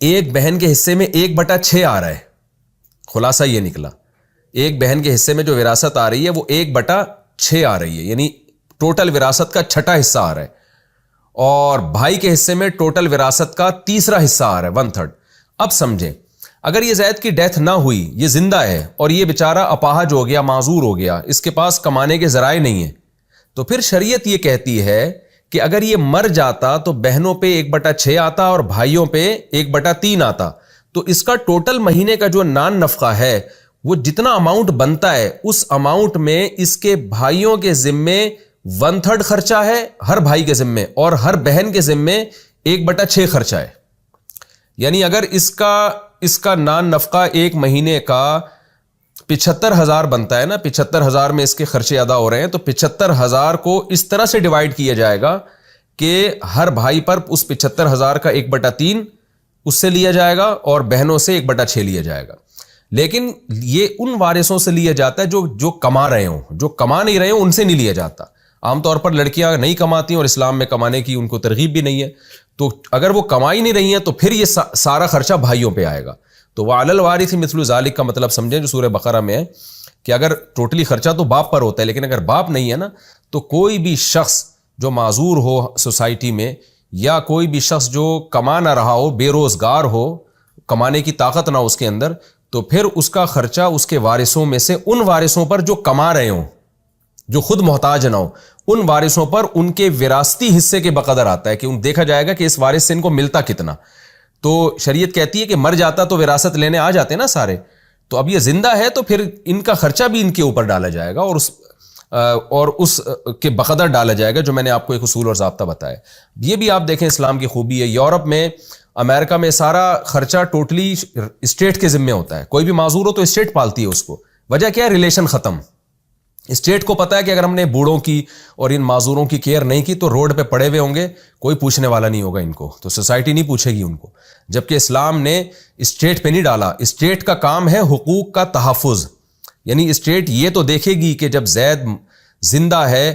ایک بہن کے حصے میں 1/6 آ رہا ہے. خلاصہ یہ نکلا، ایک بہن کے حصے میں جو وراثت آ رہی ہے وہ 1/6 آ رہی ہے، یعنی ٹوٹل وراثت کا 6واں حصہ آ رہا ہے. اور بھائی کے حصے میں ٹوٹل وراثت کا 3واں حصہ آ رہا ہے، 1/3. اب سمجھیں، اگر یہ زید کی ڈیتھ نہ ہوئی، یہ زندہ ہے اور یہ بیچارہ اپاہج ہو گیا، معذور ہو گیا، اس کے پاس کمانے کے ذرائع نہیں ہیں، تو پھر شریعت یہ کہتی ہے کہ اگر یہ مر جاتا تو بہنوں پہ 1/6 آتا اور بھائیوں پہ 1/3 آتا. تو اس کا ٹوٹل مہینے کا جو نان نفقہ ہے وہ جتنا اماؤنٹ بنتا ہے اس اماؤنٹ میں اس کے بھائیوں کے ذمے 1/3 خرچہ ہے ہر بھائی کے ذمے، اور ہر بہن کے ذمے 1/6 خرچہ ہے. یعنی اگر اس کا نان نفقہ ایک مہینے کا 75,000 بنتا ہے نا، 75,000 میں اس کے خرچے ادا ہو رہے ہیں، تو 75,000 کو اس طرح سے ڈیوائڈ کیا جائے گا کہ ہر بھائی پر اس 75,000 کا 1/3 اس سے لیا جائے گا اور بہنوں سے 1/6 لیا جائے گا. لیکن یہ ان وارثوں سے لیا جاتا ہے جو کما رہے ہوں، جو کما نہیں رہے ہوں ان سے نہیں لیا جاتا. عام طور پر لڑکیاں نہیں کماتی ہیں اور اسلام میں کمانے کی ان کو ترغیب بھی نہیں ہے. تو اگر وہ کمائی نہیں رہی ہیں تو پھر یہ سارا خرچہ بھائیوں پہ آئے گا. تو وعلی الوارث مثل ذلک کا مطلب سمجھیں جو سورہ بقرہ میں ہے کہ اگر ٹوٹلی خرچہ تو باپ پر ہوتا ہے، لیکن اگر باپ نہیں ہے نا تو کوئی بھی شخص جو معذور ہو سوسائٹی میں، یا کوئی بھی شخص جو کما نہ رہا ہو، بے روزگار ہو، کمانے کی طاقت نہ ہو اس کے اندر، تو پھر اس کا خرچہ اس کے وارثوں میں سے ان وارثوں پر جو کما رہے ہوں، جو خود محتاج نہ ہو، ان وارثوں پر ان کے وراثتی حصے کے بقدر آتا ہے کہ دیکھا جائے گا کہ اس وارث سے ان کو ملتا کتنا. تو شریعت کہتی ہے کہ مر جاتا تو وراثت لینے آ جاتے نا سارے، تو اب یہ زندہ ہے تو پھر ان کا خرچہ بھی ان کے اوپر ڈالا جائے گا اور اس کے بقدر ڈالا جائے گا، جو میں نے آپ کو ایک اصول اور ضابطہ بتایا. یہ بھی آپ دیکھیں اسلام کی خوبی ہے. یورپ میں، امریکہ میں سارا خرچہ ٹوٹلی اسٹیٹ کے ذمے ہوتا ہے. کوئی بھی معذور ہو تو اسٹیٹ پالتی ہے اس کو. وجہ کیا ہے؟ ریلیشن ختم. اسٹیٹ کو پتا ہے کہ اگر ہم نے بوڑھوں کی اور ان معذوروں کی کیئر نہیں کی تو روڈ پہ پڑے ہوئے ہوں گے، کوئی پوچھنے والا نہیں ہوگا ان کو، تو سوسائٹی نہیں پوچھے گی ان کو. جبکہ اسلام نے اسٹیٹ پہ نہیں ڈالا. اسٹیٹ کا کام ہے حقوق کا تحفظ، یعنی اسٹیٹ یہ تو دیکھے گی کہ جب زید زندہ ہے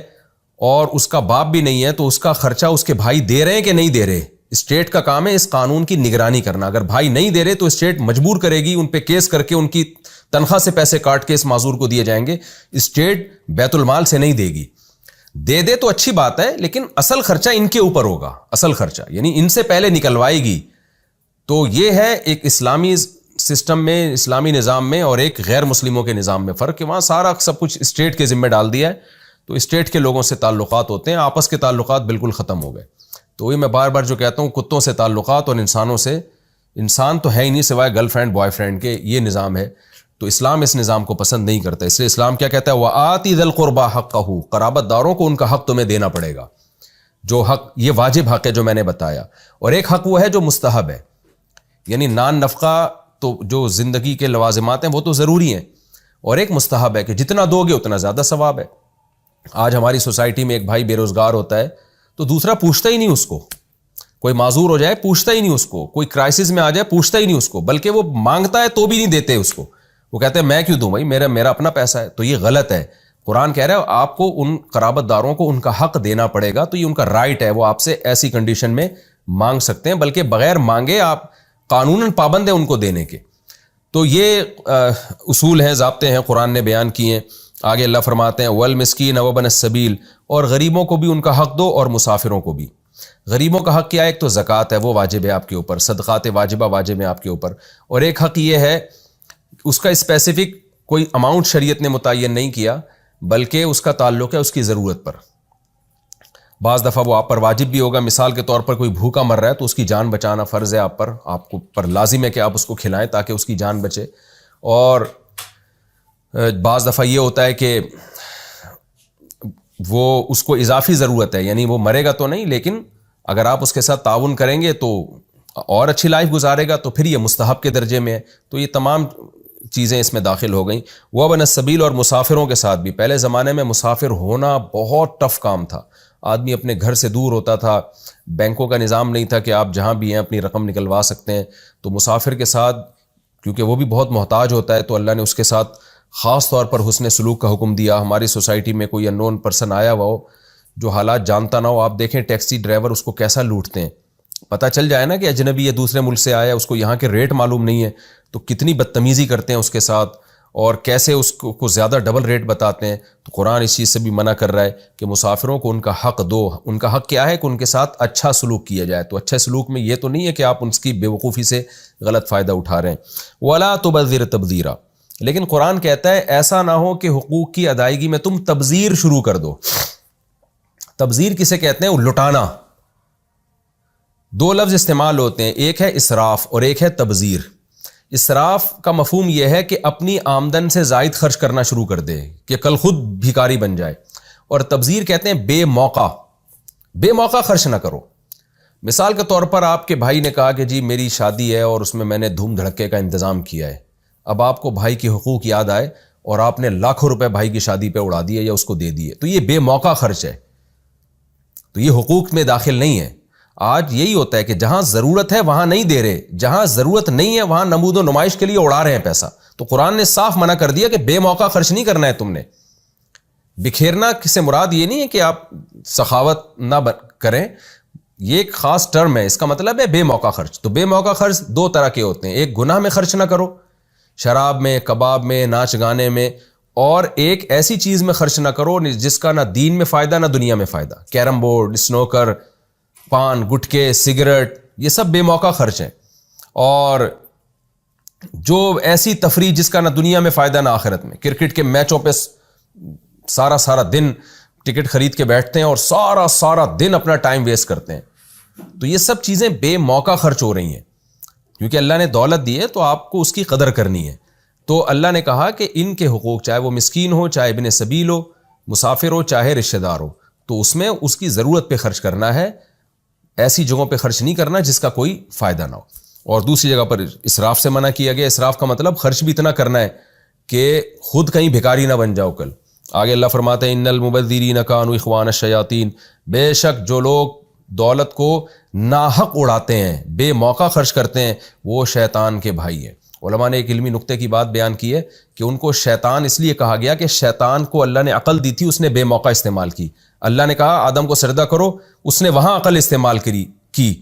اور اس کا باپ بھی نہیں ہے تو اس کا خرچہ اس کے بھائی دے رہے ہیں کہ نہیں دے رہے. اسٹیٹ کا کام ہے اس قانون کی نگرانی کرنا. اگر بھائی نہیں دے رہے تو اسٹیٹ مجبور کرے گی، ان پہ کیس کر کے ان کی تنخواہ سے پیسے کاٹ کے اس معذور کو دیے جائیں گے. اسٹیٹ بیت المال سے نہیں دے گی. دے تو اچھی بات ہے، لیکن اصل خرچہ ان کے اوپر ہوگا. اصل خرچہ یعنی ان سے پہلے نکلوائے گی. تو یہ ہے ایک اسلامی سسٹم میں، اسلامی نظام میں، اور ایک غیر مسلموں کے نظام میں فرق، کہ وہاں سارا سب کچھ اسٹیٹ کے ذمہ ڈال دیا ہے. تو اسٹیٹ کے لوگوں سے تعلقات ہوتے ہیں، آپس کے تعلقات بالکل ختم ہو گئے. تو وہی میں بار بار جو کہتا ہوں، کتوں سے تعلقات اور انسانوں سے، انسان تو ہے ہی نہیں سوائے گرل فرینڈ بوائے فرینڈ کے، یہ نظام ہے. تو اسلام اس نظام کو پسند نہیں کرتا. اس لیے اسلام کیا کہتا ہے؟ وَآتِ ذَی الْقُرْبَى حَقَّهُ، قرابت داروں کو ان کا حق تمہیں دینا پڑے گا. جو حق، یہ واجب حق ہے جو میں نے بتایا. اور ایک حق وہ ہے جو مستحب ہے، یعنی نان نفقہ تو جو زندگی کے لوازمات ہیں وہ تو ضروری ہیں، اور ایک مستحب ہے کہ جتنا دو گے اتنا زیادہ ثواب ہے. آج ہماری سوسائٹی میں ایک بھائی بے روزگار ہوتا ہے تو دوسرا پوچھتا ہی نہیں اس کو. کوئی معذور ہو جائے پوچھتا ہی نہیں اس کو، کوئی کرائسس میں آ جائے پوچھتا ہی نہیں اس کو، بلکہ وہ مانگتا ہے تو بھی نہیں دیتے اس کو. وہ کہتے ہیں میں کیوں دوں بھائی، میرا اپنا پیسہ ہے. تو یہ غلط ہے. قرآن کہہ رہا ہے آپ کو ان قرابت داروں کو ان کا حق دینا پڑے گا. تو یہ ان کا رائٹ ہے، وہ آپ سے ایسی کنڈیشن میں مانگ سکتے ہیں، بلکہ بغیر مانگے آپ قانوناً پابند ہیں ان کو دینے کے. تو یہ اصول ہیں، ضابطے ہیں، قرآن نے بیان کیے ہیں. آگے اللہ فرماتے ہیں والمسکین وابن السبیل، اور غریبوں کو بھی ان کا حق دو اور مسافروں کو بھی. غریبوں کا حق کیا ہے؟ ایک تو زکوٰۃ ہے، وہ واجب ہے آپ کے اوپر، صدقات واجبہ واجب ہیں آپ کے اوپر. اور ایک حق یہ ہے، اس کا اسپیسیفک کوئی اماؤنٹ شریعت نے متعین نہیں کیا، بلکہ اس کا تعلق ہے اس کی ضرورت پر. بعض دفعہ وہ آپ پر واجب بھی ہوگا. مثال کے طور پر کوئی بھوکا مر رہا ہے تو اس کی جان بچانا فرض ہے آپ پر، آپ کو پر لازم ہے کہ آپ اس کو کھلائیں تاکہ اس کی جان بچے. اور بعض دفعہ یہ ہوتا ہے کہ وہ اس کو اضافی ضرورت ہے، یعنی وہ مرے گا تو نہیں، لیکن اگر آپ اس کے ساتھ تعاون کریں گے تو اور اچھی لائف گزارے گا، تو پھر یہ مستحب کے درجے میں ہے. تو یہ تمام چیزیں اس میں داخل ہو گئیں. وابن السبیل، اور مسافروں کے ساتھ بھی. پہلے زمانے میں مسافر ہونا بہت ٹف کام تھا. آدمی اپنے گھر سے دور ہوتا تھا، بینکوں کا نظام نہیں تھا کہ آپ جہاں بھی ہیں اپنی رقم نکلوا سکتے ہیں. تو مسافر کے ساتھ، کیونکہ وہ بھی بہت محتاج ہوتا ہے، تو اللہ نے اس کے ساتھ خاص طور پر حسن سلوک کا حکم دیا. ہماری سوسائٹی میں کوئی اننون پرسن آیا ہوا ہو جو حالات جانتا نہ ہو، آپ دیکھیں ٹیکسی ڈرائیور اس کو کیسا لوٹتے ہیں. پتہ چل جائے نا کہ اجنبی ہے، دوسرے ملک سے آیا، اس کو یہاں کے ریٹ معلوم نہیں ہے، تو کتنی بدتمیزی کرتے ہیں اس کے ساتھ، اور کیسے اس کو زیادہ ڈبل ریٹ بتاتے ہیں. تو قرآن اس چیز سے بھی منع کر رہا ہے کہ مسافروں کو ان کا حق دو. ان کا حق کیا ہے؟ کہ ان کے ساتھ اچھا سلوک کیا جائے. تو اچھے سلوک میں یہ تو نہیں ہے کہ آپ ان کی بے وقوفی سے غلط فائدہ اٹھا رہے ہیں. وَلَا تُبَذِّرْ تَبْذِيرًا، لیکن قرآن کہتا ہے ایسا نہ ہو کہ حقوق کی ادائیگی میں تم تبذیر شروع کر دو. تبذیر کسے کہتے ہیں؟ لٹانا. دو لفظ استعمال ہوتے ہیں، ایک ہے اسراف اور ایک ہے تبذیر. اسراف کا مفہوم یہ ہے کہ اپنی آمدن سے زائد خرچ کرنا شروع کر دے کہ کل خود بھیکاری بن جائے. اور تبذیر کہتے ہیں بے موقع خرچ نہ کرو. مثال کے طور پر آپ کے بھائی نے کہا کہ جی میری شادی ہے اور اس میں نے دھوم دھڑکے کا انتظام کیا ہے. اب آپ کو بھائی کے حقوق یاد آئے اور آپ نے لاکھوں روپے بھائی کی شادی پہ اڑا دیے یا اس کو دے دیے، تو یہ بے موقع خرچ ہے. تو یہ حقوق میں داخل نہیں ہے. آج یہی ہوتا ہے کہ جہاں ضرورت ہے وہاں نہیں دے رہے، جہاں ضرورت نہیں ہے وہاں نمود و نمائش کے لیے اڑا رہے ہیں پیسہ. تو قرآن نے صاف منع کر دیا کہ بے موقع خرچ نہیں کرنا ہے تم نے. بکھیرنا سے مراد یہ نہیں ہے کہ آپ سخاوت نہ کریں، یہ ایک خاص ٹرم ہے، اس کا مطلب ہے بے موقع خرچ۔ تو بے موقع خرچ دو طرح کے ہوتے ہیں، ایک گناہ میں خرچ نہ کرو، شراب میں، کباب میں، ناچ گانے میں، اور ایک ایسی چیز میں خرچ نہ کرو جس کا نہ دین میں فائدہ نہ دنیا میں فائدہ۔ کیرم بورڈ، سنوکر، پان، گٹکے، سگریٹ، یہ سب بے موقع خرچ ہیں۔ اور جو ایسی تفریح جس کا نہ دنیا میں فائدہ نہ آخرت میں، کرکٹ کے میچوں پہ سارا دن ٹکٹ خرید کے بیٹھتے ہیں اور سارا دن اپنا ٹائم ویسٹ کرتے ہیں، تو یہ سب چیزیں بے موقع خرچ ہو رہی ہیں، کیونکہ اللہ نے دولت دی ہے تو آپ کو اس کی قدر کرنی ہے۔ تو اللہ نے کہا کہ ان کے حقوق، چاہے وہ مسکین ہو، چاہے ابن سبیل ہو، مسافر ہو، چاہے رشتہ دار ہو، تو اس میں اس کی ضرورت پہ خرچ کرنا ہے، ایسی جگہوں پہ خرچ نہیں کرنا جس کا کوئی فائدہ نہ ہو۔ اور دوسری جگہ پر اسراف سے منع کیا گیا۔ اسراف کا مطلب خرچ بھی اتنا کرنا ہے کہ خود کہیں بھکاری نہ بن جاؤ کل۔ آگے اللہ فرماتے ہیں ان المبذرین کانوا اخوان الشیاطین، بے شک جو لوگ دولت کو ناحق اڑاتے ہیں، بے موقع خرچ کرتے ہیں، وہ شیطان کے بھائی ہیں۔ علماء نے ایک علمی نقطے کی بات بیان کی ہے کہ ان کو شیطان اس لیے کہا گیا کہ شیطان کو اللہ نے عقل دی تھی، اس نے بے موقع استعمال کی۔ اللہ نے کہا آدم کو سجدہ کرو، اس نے وہاں عقل استعمال کی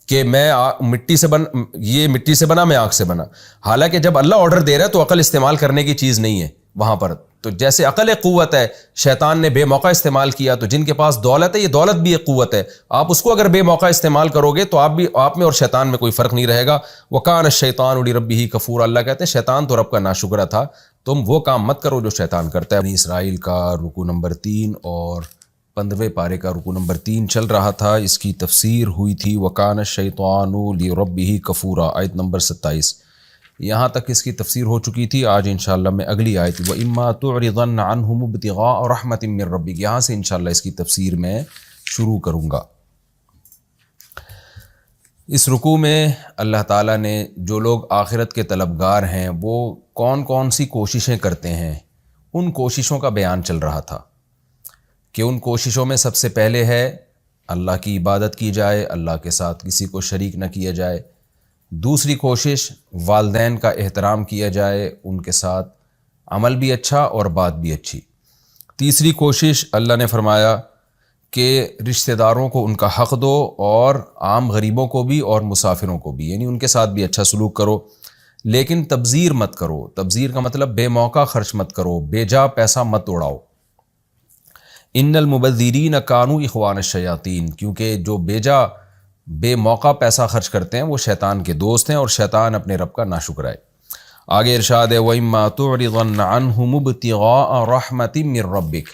کہ میں مٹی سے بنا، میں آگ سے بنا، حالانکہ جب اللہ آرڈر دے رہا ہے تو عقل استعمال کرنے کی چیز نہیں ہے وہاں پر۔ تو جیسے عقل ایک قوت ہے، شیطان نے بے موقع استعمال کیا، تو جن کے پاس دولت ہے، یہ دولت بھی ایک قوت ہے، آپ اس کو اگر بے موقع استعمال کرو گے تو آپ میں اور شیطان میں کوئی فرق نہیں رہے گا۔ وَكَانَ الشَّيْطَانُ لِرَبِّهِ كَفُورًا، اللہ کہتے ہیں شیطان تو رب کا ناشکرا تھا، تم وہ کام مت کرو جو شیطان کرتا ہے۔ بنی اسرائیل کا رکوع نمبر 3 اور 15ویں پارے کا رکوع نمبر 3 چل رہا تھا، اس کی تفسیر ہوئی تھی وَكَانَ الشَّيْطَانُ لِرَبِّهِ كَفُورًا، آیت نمبر 27، یہاں تک اس کی تفسیر ہو چکی تھی۔ آج انشاءاللہ میں اگلی آیت وَإِمَّا تُعْرِضَنَّ عَنْهُمُ ابْتِغَاءَ رَحْمَةٍ مِّن رَّبِّكَ، یہاں سے انشاءاللہ اس کی تفسیر میں شروع کروں گا۔ اس رکوع میں اللہ تعالیٰ نے جو لوگ آخرت کے طلبگار ہیں وہ کون کون سی کوششیں کرتے ہیں، ان کوششوں کا بیان چل رہا تھا کہ ان کوششوں میں سب سے پہلے ہے اللہ کی عبادت کی جائے، اللہ کے ساتھ کسی کو شریک نہ کیا جائے۔ دوسری کوشش والدین کا احترام کیا جائے، ان کے ساتھ عمل بھی اچھا اور بات بھی اچھی۔ تیسری کوشش اللہ نے فرمایا کہ رشتہ داروں کو ان کا حق دو، اور عام غریبوں کو بھی اور مسافروں کو بھی، یعنی ان کے ساتھ بھی اچھا سلوک کرو، لیکن تبذیر مت کرو۔ تبذیر کا مطلب بے موقع خرچ مت کرو، بے جا پیسہ مت اڑاؤ۔ ان المبذرین کانوا اخوان الشیاطین، کیونکہ جو بے موقع پیسہ خرچ کرتے ہیں وہ شیطان کے دوست ہیں، اور شیطان اپنے رب کا ناشکر ہے۔ آگے ارشاد ہے وَإِمَّا تُعْرِضَنَّ عَنْهُمُ ابْتِغَاءَ رَحْمَةٍ مِّن رَّبِّكَ،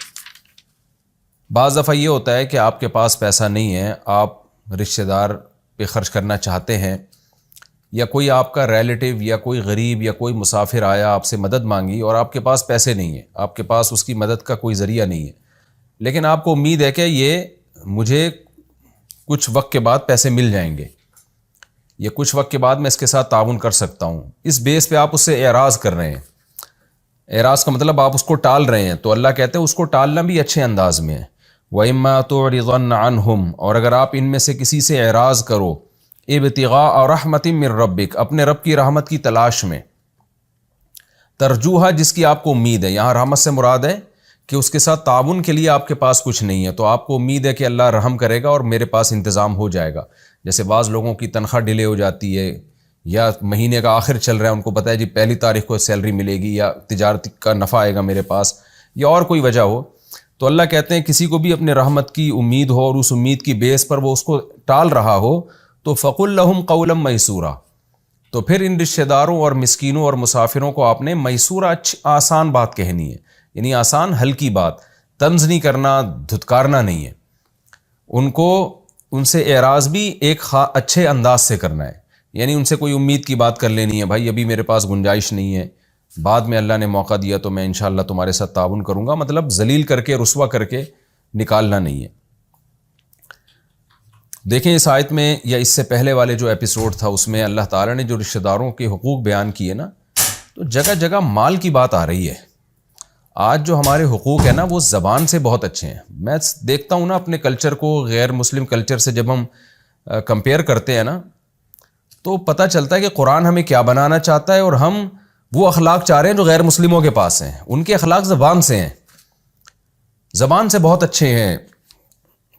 بعض دفعہ یہ ہوتا ہے کہ آپ کے پاس پیسہ نہیں ہے، آپ رشتہ دار پہ خرچ کرنا چاہتے ہیں، یا کوئی آپ کا ریلیٹیو یا کوئی غریب یا کوئی مسافر آیا آپ سے مدد مانگی اور آپ کے پاس پیسے نہیں ہیں، آپ کے پاس اس کی مدد کا کوئی ذریعہ نہیں ہے، لیکن آپ کو امید ہے کہ یہ مجھے کچھ وقت کے بعد پیسے مل جائیں گے، یہ کچھ وقت کے بعد میں اس کے ساتھ تعاون کر سکتا ہوں، اس بیس پہ آپ اس سے اعراض کر رہے ہیں۔ اعراض کا مطلب آپ اس کو ٹال رہے ہیں، تو اللہ کہتے ہیں اس کو ٹالنا بھی اچھے انداز میں ہے۔ وَإِمَّا تُعْرِضَنَّ عَنْهُمْ، اور اگر آپ ان میں سے کسی سے اعراض کرو، ابتغاء رحمۃ من ربک، اپنے رب کی رحمت کی تلاش میں، ترجوہا جس کی آپ کو امید ہے، یہاں رحمت سے مراد ہے کہ اس کے ساتھ تعاون کے لیے آپ کے پاس کچھ نہیں ہے، تو آپ کو امید ہے کہ اللہ رحم کرے گا اور میرے پاس انتظام ہو جائے گا۔ جیسے بعض لوگوں کی تنخواہ ڈیلے ہو جاتی ہے، یا مہینے کا آخر چل رہا ہے، ان کو پتہ ہے جی 1 تاریخ کو سیلری ملے گی، یا تجارت کا نفع آئے گا میرے پاس، یا اور کوئی وجہ ہو، تو اللہ کہتے ہیں کسی کو بھی اپنے رحمت کی امید ہو اور اس امید کی بیس پر وہ اس کو ٹال رہا ہو، تو فَقُلْ لَهُمْ قَوْلًا مَيْسُورًا، تو پھر ان رشتہ داروں اور مسکینوں اور مسافروں کو آپ نے میسورہ آسان بات کہنی ہے، یعنی آسان ہلکی بات، طنز نہیں کرنا، دھتکارنا نہیں ہے، ان سے اعراض بھی ایک اچھے انداز سے کرنا ہے، یعنی ان سے کوئی امید کی بات کر لینی ہے، بھائی ابھی میرے پاس گنجائش نہیں ہے، بعد میں اللہ نے موقع دیا تو میں انشاءاللہ تمہارے ساتھ تعاون کروں گا، مطلب ذلیل کر کے رسوا کر کے نکالنا نہیں ہے۔ دیکھیں اس آیت میں یا اس سے پہلے والے جو ایپیسوڈ تھا اس میں اللہ تعالیٰ نے جو رشتہ داروں کے حقوق بیان کیے نا، تو جگہ جگہ مال کی بات آ رہی ہے۔ آج جو ہمارے حقوق ہیں نا وہ زبان سے بہت اچھے ہیں، میں دیکھتا ہوں نا اپنے کلچر کو غیر مسلم کلچر سے جب ہم کمپیئر کرتے ہیں نا، تو پتہ چلتا ہے کہ قرآن ہمیں کیا بنانا چاہتا ہے، اور ہم وہ اخلاق چاہ رہے ہیں جو غیر مسلموں کے پاس ہیں۔ ان کے اخلاق زبان سے ہیں، زبان سے بہت اچھے ہیں،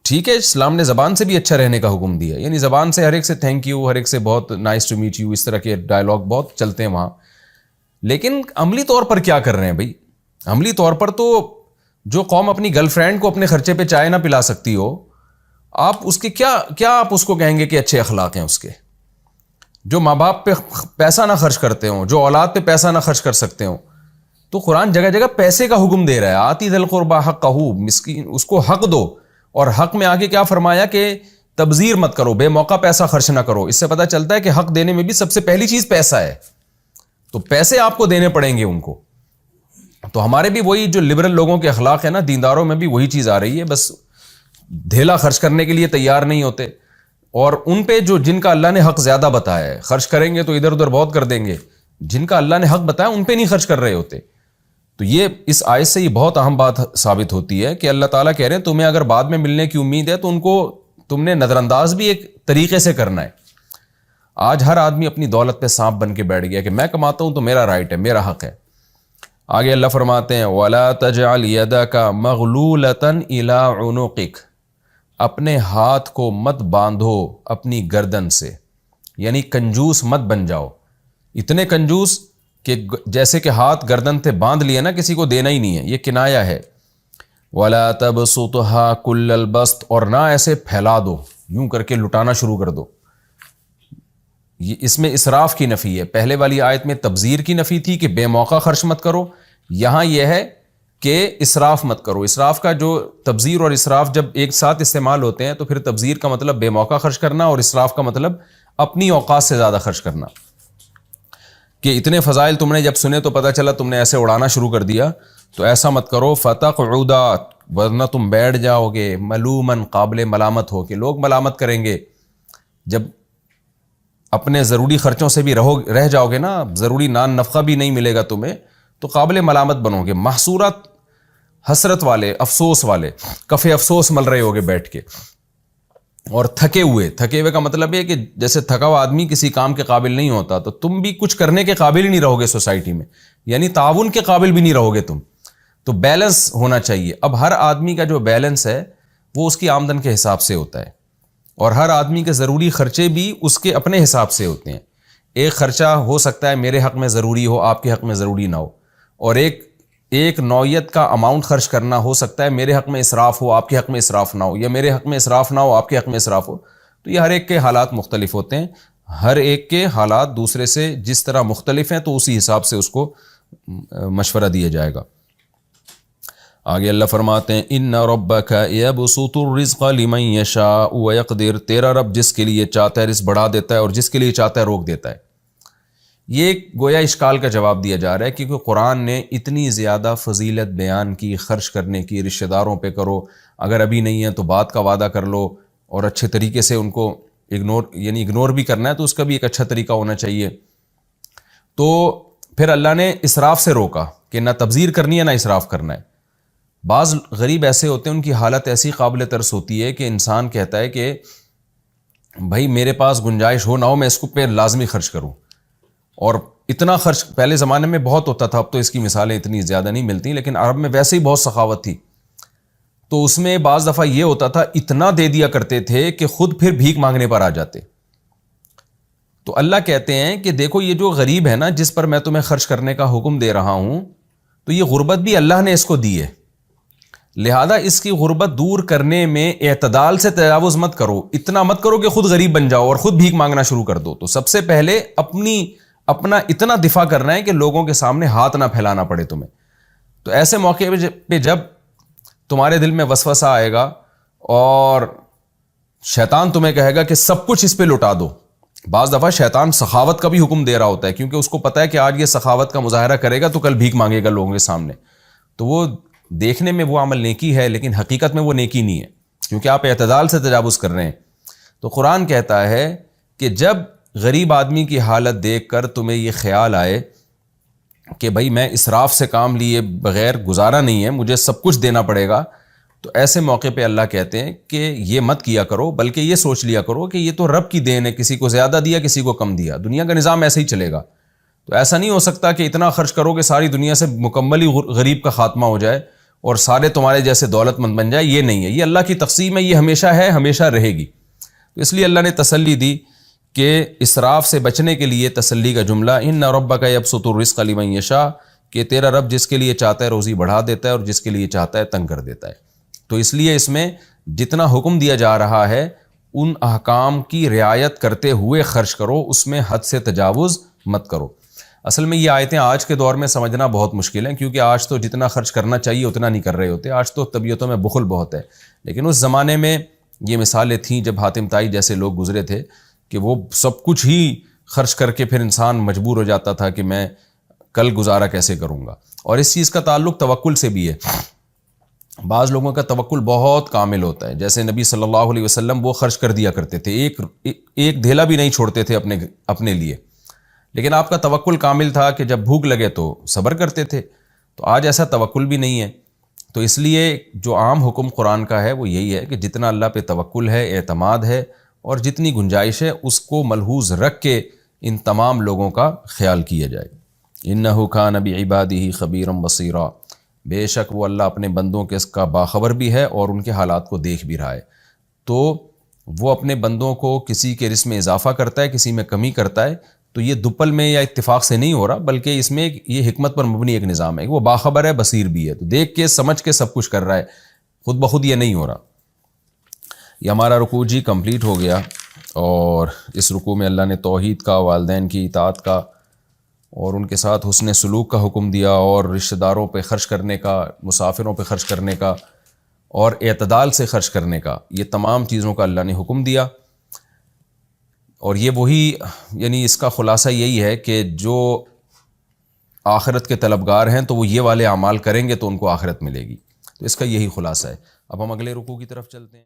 ٹھیک ہے اسلام نے زبان سے بھی اچھا رہنے کا حکم دیا، یعنی زبان سے ہر ایک سے تھینک یو، ہر ایک سے بہت نائس ٹو میٹ یو، اس طرح کے ڈائلاگ بہت چلتے ہیں وہاں، لیکن عملی طور پر کیا کر رہے ہیں بھائی؟ عملی طور پر تو جو قوم اپنی گرل فرینڈ کو اپنے خرچے پہ چائے نہ پلا سکتی ہو، آپ اس کے کیا آپ اس کو کہیں گے کہ اچھے اخلاق ہیں اس کے؟ جو ماں باپ پہ پیسہ نہ خرچ کرتے ہوں، جو اولاد پہ پیسہ نہ خرچ کر سکتے ہوں، تو قرآن جگہ جگہ پیسے کا حکم دے رہا ہے، آتی ذی القربی حقہ، مسکین اس کو حق دو، اور حق میں آگے کیا فرمایا کہ تبذیر مت کرو، بے موقع پیسہ خرچ نہ کرو۔ اس سے پتہ چلتا ہے کہ حق دینے میں بھی سب سے پہلی چیز پیسہ ہے، تو پیسے آپ کو دینے پڑیں گے ان کو۔ تو ہمارے بھی وہی جو لبرل لوگوں کے اخلاق ہیں نا، دینداروں میں بھی وہی چیز آ رہی ہے، بس دھیلا خرچ کرنے کے لیے تیار نہیں ہوتے، اور ان پہ جو جن کا اللہ نے حق زیادہ بتایا ہے، خرچ کریں گے تو ادھر ادھر بہت کر دیں گے، جن کا اللہ نے حق بتایا ان پہ نہیں خرچ کر رہے ہوتے۔ تو یہ اس آیت سے یہ بہت اہم بات ثابت ہوتی ہے کہ اللہ تعالیٰ کہہ رہے ہیں تمہیں اگر بعد میں ملنے کی امید ہے تو ان کو تم نے نظر انداز بھی ایک طریقے سے کرنا ہے۔ آج ہر آدمی اپنی دولت پہ سانپ بن کے بیٹھ گیا کہ میں کماتا ہوں تو میرا رائٹ ہے، میرا حق ہے۔ آگے اللہ فرماتے ہیں وَلَا تَجْعَلْ يَدَكَ مَغْلُولَةً إِلَىٰ عُنُقِكَ، اپنے ہاتھ کو مت باندھو اپنی گردن سے، یعنی کنجوس مت بن جاؤ، اتنے کنجوس کہ جیسے کہ ہاتھ گردن پہ باندھ لیے نا، کسی کو دینا ہی نہیں ہے، یہ کنایا ہے۔ وَلَا تَبْسُطْهَا كُلَّ الْبَسْطِ، اور نہ ایسے پھیلا دو، یوں کر کے لٹانا شروع کر دو۔ یہ اس میں اسراف کی نفی ہے، پہلے والی آیت میں تبذیر کی نفی تھی کہ بے موقع خرچ مت کرو، یہاں یہ ہے کہ اسراف مت کرو۔ اسراف کا جو تبذیر اور اسراف جب ایک ساتھ استعمال ہوتے ہیں تو پھر تبذیر کا مطلب بے موقع خرچ کرنا، اور اسراف کا مطلب اپنی اوقات سے زیادہ خرچ کرنا، کہ اتنے فضائل تم نے جب سنے تو پتہ چلا تم نے ایسے اڑانا شروع کر دیا، تو ایسا مت کرو۔ فَتَقْعُدَ، ورنہ تم بیٹھ جاؤ گے ملوماً، قابل ملامت ہو، کہ لوگ ملامت کریں گے جب اپنے ضروری خرچوں سے بھی رہ جاؤ گے نا، ضروری نان نفقہ بھی نہیں ملے گا تمہیں، تو قابل ملامت بنو گے، محصورات، حسرت والے، افسوس والے، کف افسوس مل رہے ہوگے بیٹھ کے، اور تھکے ہوئے کا مطلب ہے کہ جیسے تھکا ہوا آدمی کسی کام کے قابل نہیں ہوتا، تو تم بھی کچھ کرنے کے قابل ہی نہیں رہو گے سوسائٹی میں، یعنی تعاون کے قابل بھی نہیں رہو گے تم۔ تو بیلنس ہونا چاہیے۔ اب ہر آدمی کا جو بیلنس ہے وہ اس کی آمدن کے حساب سے ہوتا ہے، اور ہر آدمی کے ضروری خرچے بھی اس کے اپنے حساب سے ہوتے ہیں۔ ایک خرچہ ہو سکتا ہے میرے حق میں ضروری ہو، آپ کے حق میں ضروری نہ ہو، اور ایک نوعیت کا اماؤنٹ خرچ کرنا ہو سکتا ہے میرے حق میں اسراف ہو، آپ کے حق میں اسراف نہ ہو، یا میرے حق میں اسراف نہ ہو، آپ کے حق میں اسراف ہو۔ تو یہ ہر ایک کے حالات مختلف ہوتے ہیں، ہر ایک کے حالات دوسرے سے جس طرح مختلف ہیں تو اسی حساب سے اس کو مشورہ دیا جائے گا۔ آگے اللہ فرماتے ہیں ان ربک یبسط الرزق لمن یشاء ویقدر، تیرا رب جس کے لیے چاہتا ہے رزق بڑھا دیتا ہے اور جس کے لیے چاہتا ہے روک دیتا ہے۔ یہ گویا اشکال کا جواب دیا جا رہا ہے، کیونکہ قرآن نے اتنی زیادہ فضیلت بیان کی خرچ کرنے کی، رشتہ داروں پہ کرو، اگر ابھی نہیں ہے تو بعد کا وعدہ کر لو، اور اچھے طریقے سے ان کو اگنور بھی کرنا ہے تو اس کا بھی ایک اچھا طریقہ ہونا چاہیے۔ تو پھر اللہ نے اسراف سے روکا کہ نہ تبذیر کرنی ہے نہ اسراف کرنا ہے۔ بعض غریب ایسے ہوتے ہیں، ان کی حالت ایسی قابل ترس ہوتی ہے کہ انسان کہتا ہے کہ بھائی میرے پاس گنجائش ہو نہ ہو میں اس کو پہ لازمی خرچ کروں، اور اتنا خرچ پہلے زمانے میں بہت ہوتا تھا، اب تو اس کی مثالیں اتنی زیادہ نہیں ملتی، لیکن عرب میں ویسے ہی بہت سخاوت تھی، تو اس میں بعض دفعہ یہ ہوتا تھا اتنا دے دیا کرتے تھے کہ خود پھر بھیک مانگنے پر آ جاتے۔ تو اللہ کہتے ہیں کہ دیکھو یہ جو غریب ہے نا، جس پر میں تمہیں خرچ کرنے کا حکم دے رہا ہوں، تو یہ غربت بھی اللہ نے اس کو دی ہے، لہذا اس کی غربت دور کرنے میں اعتدال سے تجاوز مت کرو، اتنا مت کرو کہ خود غریب بن جاؤ اور خود بھیک مانگنا شروع کر دو۔ تو سب سے پہلے اپنا اتنا دفاع کرنا ہے کہ لوگوں کے سامنے ہاتھ نہ پھیلانا پڑے تمہیں۔ تو ایسے موقع پہ جب تمہارے دل میں وسوسہ آئے گا اور شیطان تمہیں کہے گا کہ سب کچھ اس پہ لٹا دو، بعض دفعہ شیطان سخاوت کا بھی حکم دے رہا ہوتا ہے، کیونکہ اس کو پتہ ہے کہ آج یہ سخاوت کا مظاہرہ کرے گا تو کل بھیک مانگے گا لوگوں کے سامنے، تو وہ دیکھنے میں وہ عمل نیکی ہے لیکن حقیقت میں وہ نیکی نہیں ہے، کیونکہ آپ اعتدال سے تجاوز کر رہے ہیں۔ تو قرآن کہتا ہے کہ جب غریب آدمی کی حالت دیکھ کر تمہیں یہ خیال آئے کہ بھائی میں اسراف سے کام لیے بغیر گزارا نہیں ہے، مجھے سب کچھ دینا پڑے گا، تو ایسے موقع پہ اللہ کہتے ہیں کہ یہ مت کیا کرو، بلکہ یہ سوچ لیا کرو کہ یہ تو رب کی دین ہے، کسی کو زیادہ دیا کسی کو کم دیا، دنیا کا نظام ایسے ہی چلے گا۔ تو ایسا نہیں ہو سکتا کہ اتنا خرچ کرو کہ ساری دنیا سے مکمل ہی غریب کا خاتمہ ہو جائے اور سارے تمہارے جیسے دولت مند بن جائے، یہ نہیں ہے، یہ اللہ کی تقسیم ہے، یہ ہمیشہ ہے، ہمیشہ رہے گی۔ تو اس لیے اللہ نے تسلی دی کہ اسراف سے بچنے کے لیے تسلی کا جملہ ان ربک یبسط الرزق لمن یشاء، کہ تیرا رب جس کے لیے چاہتا ہے روزی بڑھا دیتا ہے اور جس کے لیے چاہتا ہے تنگ کر دیتا ہے۔ تو اس لیے اس میں جتنا حکم دیا جا رہا ہے ان احکام کی رعایت کرتے ہوئے خرچ کرو، اس میں حد سے تجاوز مت کرو۔ اصل میں یہ آیتیں آج کے دور میں سمجھنا بہت مشکل ہیں، کیونکہ آج تو جتنا خرچ کرنا چاہیے اتنا نہیں کر رہے ہوتے، آج تو طبیعتوں میں بخل بہت ہے۔ لیکن اس زمانے میں یہ مثالیں تھیں جب حاتم طائی جیسے لوگ گزرے تھے کہ وہ سب کچھ ہی خرچ کر کے پھر انسان مجبور ہو جاتا تھا کہ میں کل گزارا کیسے کروں گا۔ اور اس چیز کا تعلق توکل سے بھی ہے۔ بعض لوگوں کا توکل بہت کامل ہوتا ہے، جیسے نبی صلی اللہ علیہ وسلم وہ خرچ کر دیا کرتے تھے، ایک دھیلا بھی نہیں چھوڑتے تھے اپنے لیے، لیکن آپ کا توکل کامل تھا کہ جب بھوک لگے تو صبر کرتے تھے۔ تو آج ایسا توکل بھی نہیں ہے۔ تو اس لیے جو عام حکم قرآن کا ہے وہ یہی ہے کہ جتنا اللہ پہ توکل ہے، اعتماد ہے اور جتنی گنجائش ہے اس کو ملحوظ رکھ کے ان تمام لوگوں کا خیال کیا جائے۔ انہ کان بعبادہ خبیرا بصیرا، بے شک وہ اللہ اپنے بندوں کے اس کا باخبر بھی ہے اور ان کے حالات کو دیکھ بھی رہا ہے۔ تو وہ اپنے بندوں کو کسی کے رزق میں اضافہ کرتا ہے، کسی میں کمی کرتا ہے، تو یہ دپل میں یا اتفاق سے نہیں ہو رہا، بلکہ اس میں یہ حکمت پر مبنی ایک نظام ہے کہ وہ باخبر ہے، بصیر بھی ہے، تو دیکھ کے سمجھ کے سب کچھ کر رہا ہے، خود بخود یہ نہیں ہو رہا۔ یہ ہمارا رکوع جی کمپلیٹ ہو گیا، اور اس رکوع میں اللہ نے توحید کا، والدین کی اطاعت کا اور ان کے ساتھ حسن سلوک کا حکم دیا، اور رشتہ داروں پہ خرچ کرنے کا، مسافروں پہ خرچ کرنے کا اور اعتدال سے خرچ کرنے کا، یہ تمام چیزوں کا اللہ نے حکم دیا۔ اور یہ وہی، یعنی اس کا خلاصہ یہی ہے کہ جو آخرت کے طلبگار ہیں تو وہ یہ والے اعمال کریں گے تو ان کو آخرت ملے گی۔ تو اس کا یہی خلاصہ ہے۔ اب ہم اگلے رکوع کی طرف چلتے ہیں۔